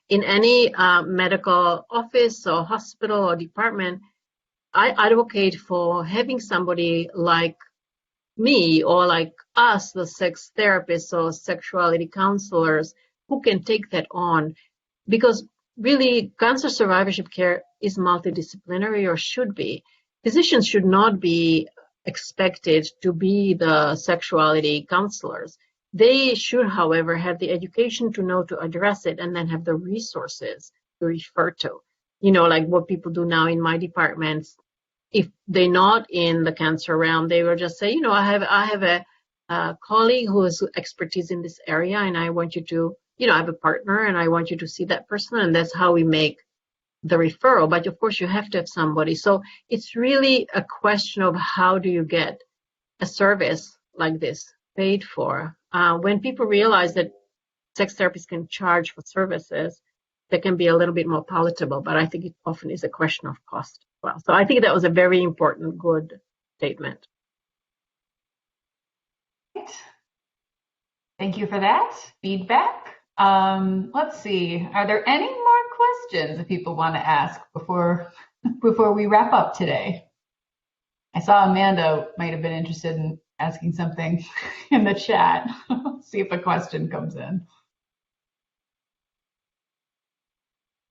in any medical office or hospital or department, I advocate for having somebody like me or like us, the sex therapists or sexuality counselors, who can take that on. Because really, cancer survivorship care is multidisciplinary, or should be. Physicians should not be expected to be the sexuality counselors. They should, however, have the education to know to address it and then have the resources to refer to. You know, like what people do now in my departments. If they're not in the cancer realm, they will just say, you know, I have a colleague who has expertise in this area, and I want you to, you know, I have a partner, and I want you to see that person, and that's how we make the referral. But of course, you have to have somebody. So it's really a question of how do you get a service like this paid for. When people realize that sex therapists can charge for services, they can be a little bit more palatable, but I think it often is a question of cost as well. So I think that was a very important, good statement. Thank you for that feedback. Let's see, are there any more questions that people want to ask before we wrap up today? I saw Amanda might have been interested in asking something in the chat. See if a question comes in.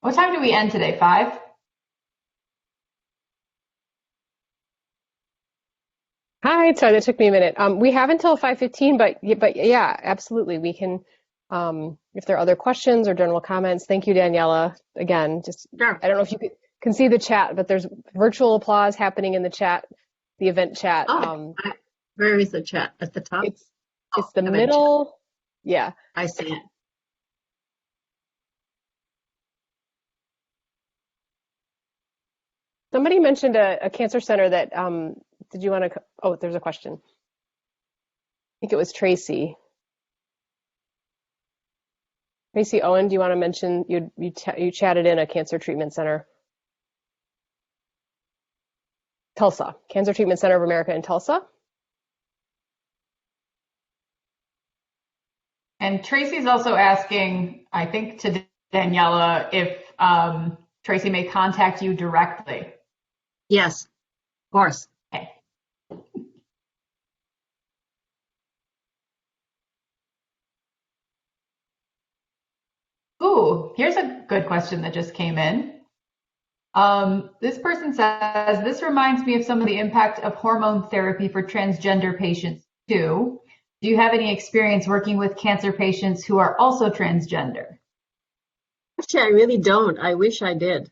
What time do we end today? 5? Hi, sorry, that took me a minute. We have until 5:15, but yeah, absolutely. We can, if there are other questions or general comments. Thank you, Daniela. Again, just, Sure. I don't know if you can see the chat, but there's virtual applause happening in the chat, the event chat. Where is the chat? At the top? It's the middle. Chat. Yeah. I see it. Somebody mentioned a cancer center that, did you want to, oh, there's a question. I think it was Tracy. Tracy Owen, do you want to mention, you chatted in a cancer treatment center? Tulsa, Cancer Treatment Center of America in Tulsa. And Tracy's also asking, I think to Daniela, if Tracy may contact you directly. Yes, of course. Okay. Ooh, here's a good question that just came in. This person says, this reminds me of some of the impact of hormone therapy for transgender patients too. Do you have any experience working with cancer patients who are also transgender? Actually, I really don't. I wish I did.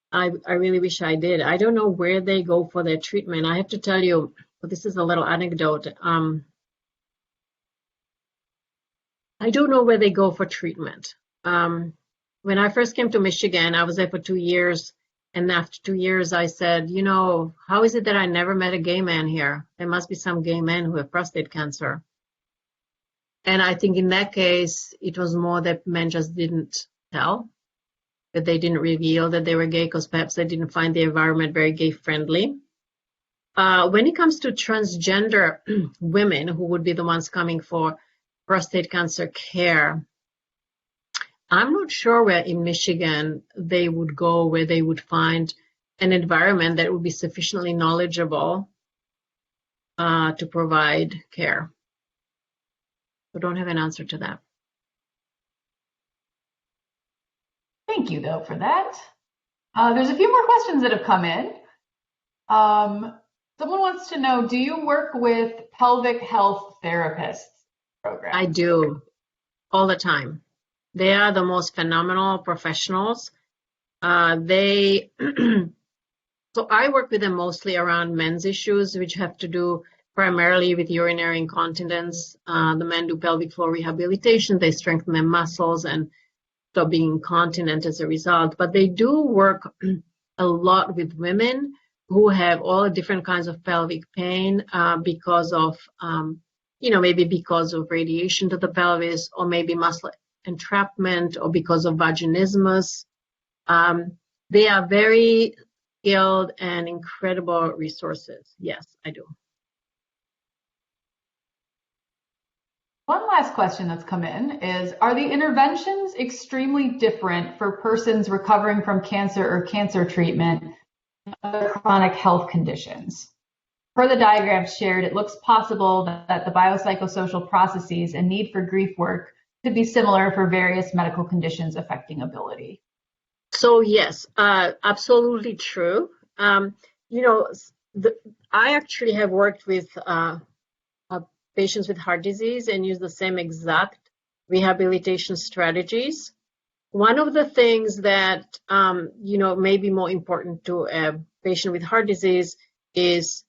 I really wish I did. I don't know where they go for their treatment. I have to tell you, this is a little anecdote. I don't know where they go for treatment. When I first came to Michigan, I was there for 2 years. And after 2 years, I said, you know, how is it that I never met a gay man here? There must be some gay men who have prostate cancer. And I think in that case, it was more that men just didn't tell, that they didn't reveal that they were gay because perhaps they didn't find the environment very gay friendly. When it comes to transgender women who would be the ones coming for prostate cancer care, I'm not sure where in Michigan they would go, where they would find an environment that would be sufficiently knowledgeable to provide care. So don't have an answer to that. Thank you, though, for that. There's a few more questions that have come in. Someone wants to know, do you work with pelvic health therapists program? I do, all the time. They are the most phenomenal professionals. So I work with them mostly around men's issues, which have to do primarily with urinary incontinence. The men do pelvic floor rehabilitation. They strengthen their muscles and stop being incontinent as a result. But they do work a lot with women who have all different kinds of pelvic pain because of, maybe because of radiation to the pelvis, or maybe muscle entrapment, or because of vaginismus. They are very skilled and incredible resources. Yes, I do. One last question that's come in is, are the interventions extremely different for persons recovering from cancer or cancer treatment and other chronic health conditions? Per the diagrams shared, it looks possible that the biopsychosocial processes and need for grief work could be similar for various medical conditions affecting ability. So yes, absolutely true. I actually have worked with patients with heart disease and used the same exact rehabilitation strategies. One of the things that may be more important to a patient with heart disease is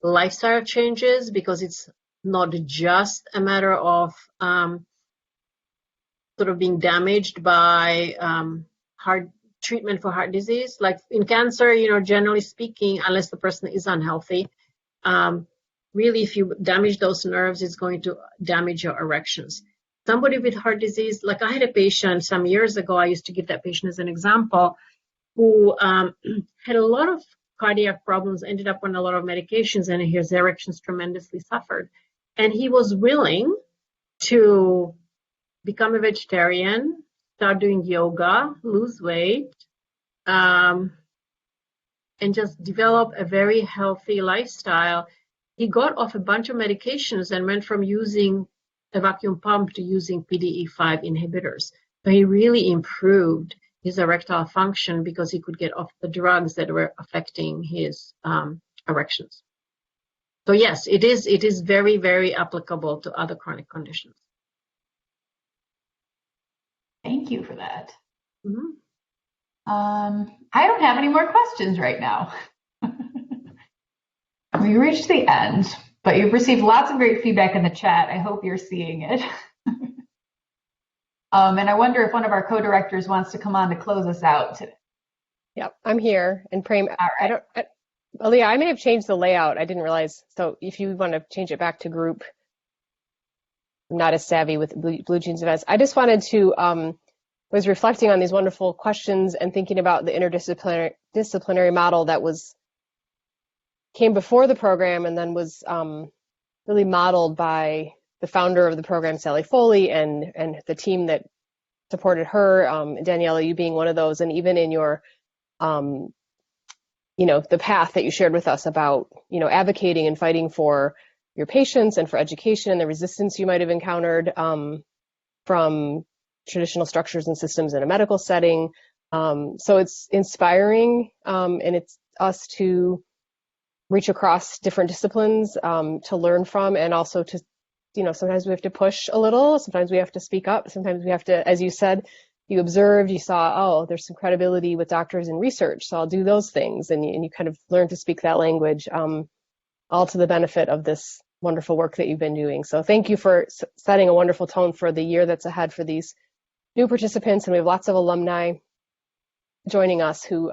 lifestyle changes, because it's not just a matter of sort of being damaged by heart treatment for heart disease. Like in cancer, generally speaking, unless the person is unhealthy, really, if you damage those nerves, it's going to damage your erections. Somebody with heart disease, like I had a patient some years ago, I used to give that patient as an example, who had a lot of cardiac problems, ended up on a lot of medications, and his erections tremendously suffered. And he was willing to become a vegetarian, start doing yoga, lose weight, and just develop a very healthy lifestyle. He got off a bunch of medications and went from using a vacuum pump to using PDE5 inhibitors. So he really improved his erectile function because he could get off the drugs that were affecting his erections. So yes, it is very, very applicable to other chronic conditions. Thank you for that. Mm-hmm. I don't have any more questions right now. We reached the end, but you've received lots of great feedback in the chat. I hope you're seeing it. And I wonder if one of our co-directors wants to come on to close us out today. Yep, I'm here. And Prem, All right. Aaliyah, I may have changed the layout. I didn't realize. So if you want to change it back to group, I'm not as savvy with Blue Jeans events. I just wanted to, was reflecting on these wonderful questions and thinking about the interdisciplinary model that came before the program and then was really modeled by the founder of the program, Sally Foley, and the team that supported her, Daniela, you being one of those, and even in your, the path that you shared with us about, advocating and fighting for your patients and for education and the resistance you might have encountered from traditional structures and systems in a medical setting. So it's inspiring, and it's us to reach across different disciplines to learn from, and also to, sometimes we have to push a little, sometimes we have to speak up, sometimes we have to, as you said, you observed, you saw, oh, there's some credibility with doctors in research, so I'll do those things, and you kind of learn to speak that language, all to the benefit of this wonderful work that you've been doing. So thank you for setting a wonderful tone for the year that's ahead for these new participants, and we have lots of alumni joining us who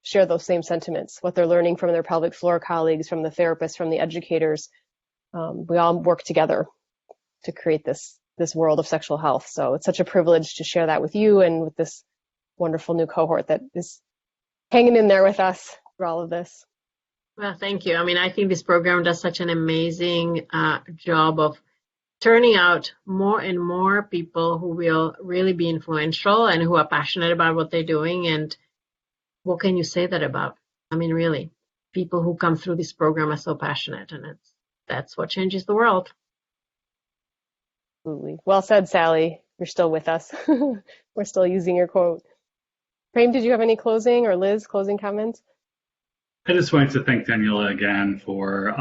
share those same sentiments, what they're learning from their pelvic floor colleagues, from the therapists, from the educators. We all work together to create this world of sexual health. So it's such a privilege to share that with you and with this wonderful new cohort that is hanging in there with us through all of this. Well, thank you. I mean, I think this program does such an amazing job of turning out more and more people who will really be influential and who are passionate about what they're doing. And what can you say that about? I mean, really, people who come through this program are so passionate, and that's what changes the world. Absolutely. Well said, Sally. You're still with us. We're still using your quote. Prem, did you have any closing, or Liz, closing comments? I just wanted to thank Daniela again for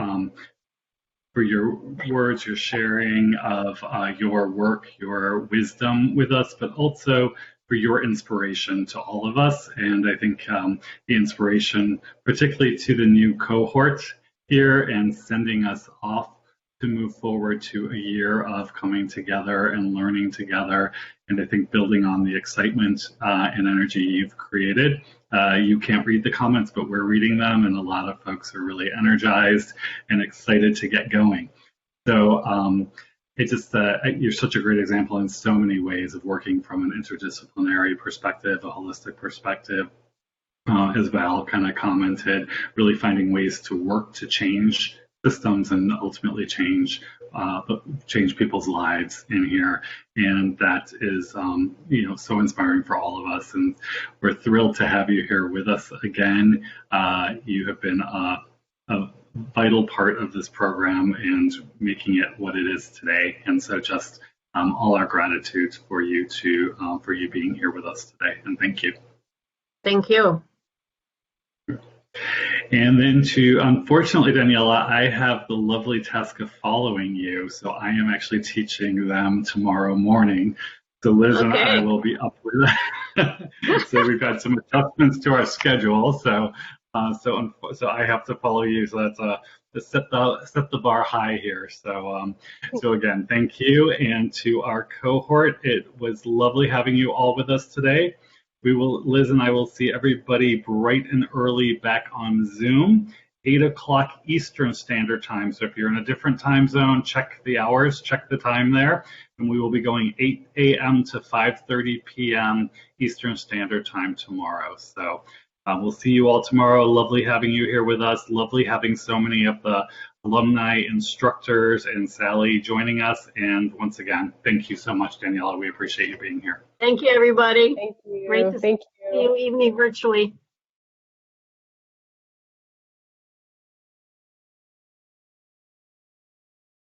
your words, your sharing of your work, your wisdom with us, but also for your inspiration to all of us. And I think the inspiration, particularly to the new cohort here, and sending us off to move forward to a year of coming together and learning together. And I think building on the excitement and energy you've created. You can't read the comments, but we're reading them, and a lot of folks are really energized and excited to get going. So you're such a great example in so many ways of working from an interdisciplinary perspective, a holistic perspective. As Val kind of commented, really finding ways to work to change systems and ultimately change people's lives in here. And that is so inspiring for all of us, and we're thrilled to have you here with us again. You have been a vital part of this program and making it what it is today, and so just all our gratitude for you being here with us today, and thank you. Thank you. And then unfortunately, Daniela, I have the lovely task of following you. So I am actually teaching them tomorrow morning. So Liz and I Okay. will be up with that. So we've had some adjustments to our schedule. So I have to follow you. So that's to set the bar high here. So again, thank you. And to our cohort, it was lovely having you all with us today. Liz and I will see everybody bright and early back on Zoom, 8 o'clock Eastern Standard Time. So if you're in a different time zone, check the hours, check the time there. And we will be going 8 a.m. to 5:30 p.m. Eastern Standard Time tomorrow. So we'll see you all tomorrow. Lovely having you here with us. Lovely having so many of the alumni, instructors, and Sally joining us. And once again, thank you so much, Daniela. We appreciate you being here. Thank you, everybody. Thank you. Great to Thank see you evening virtually.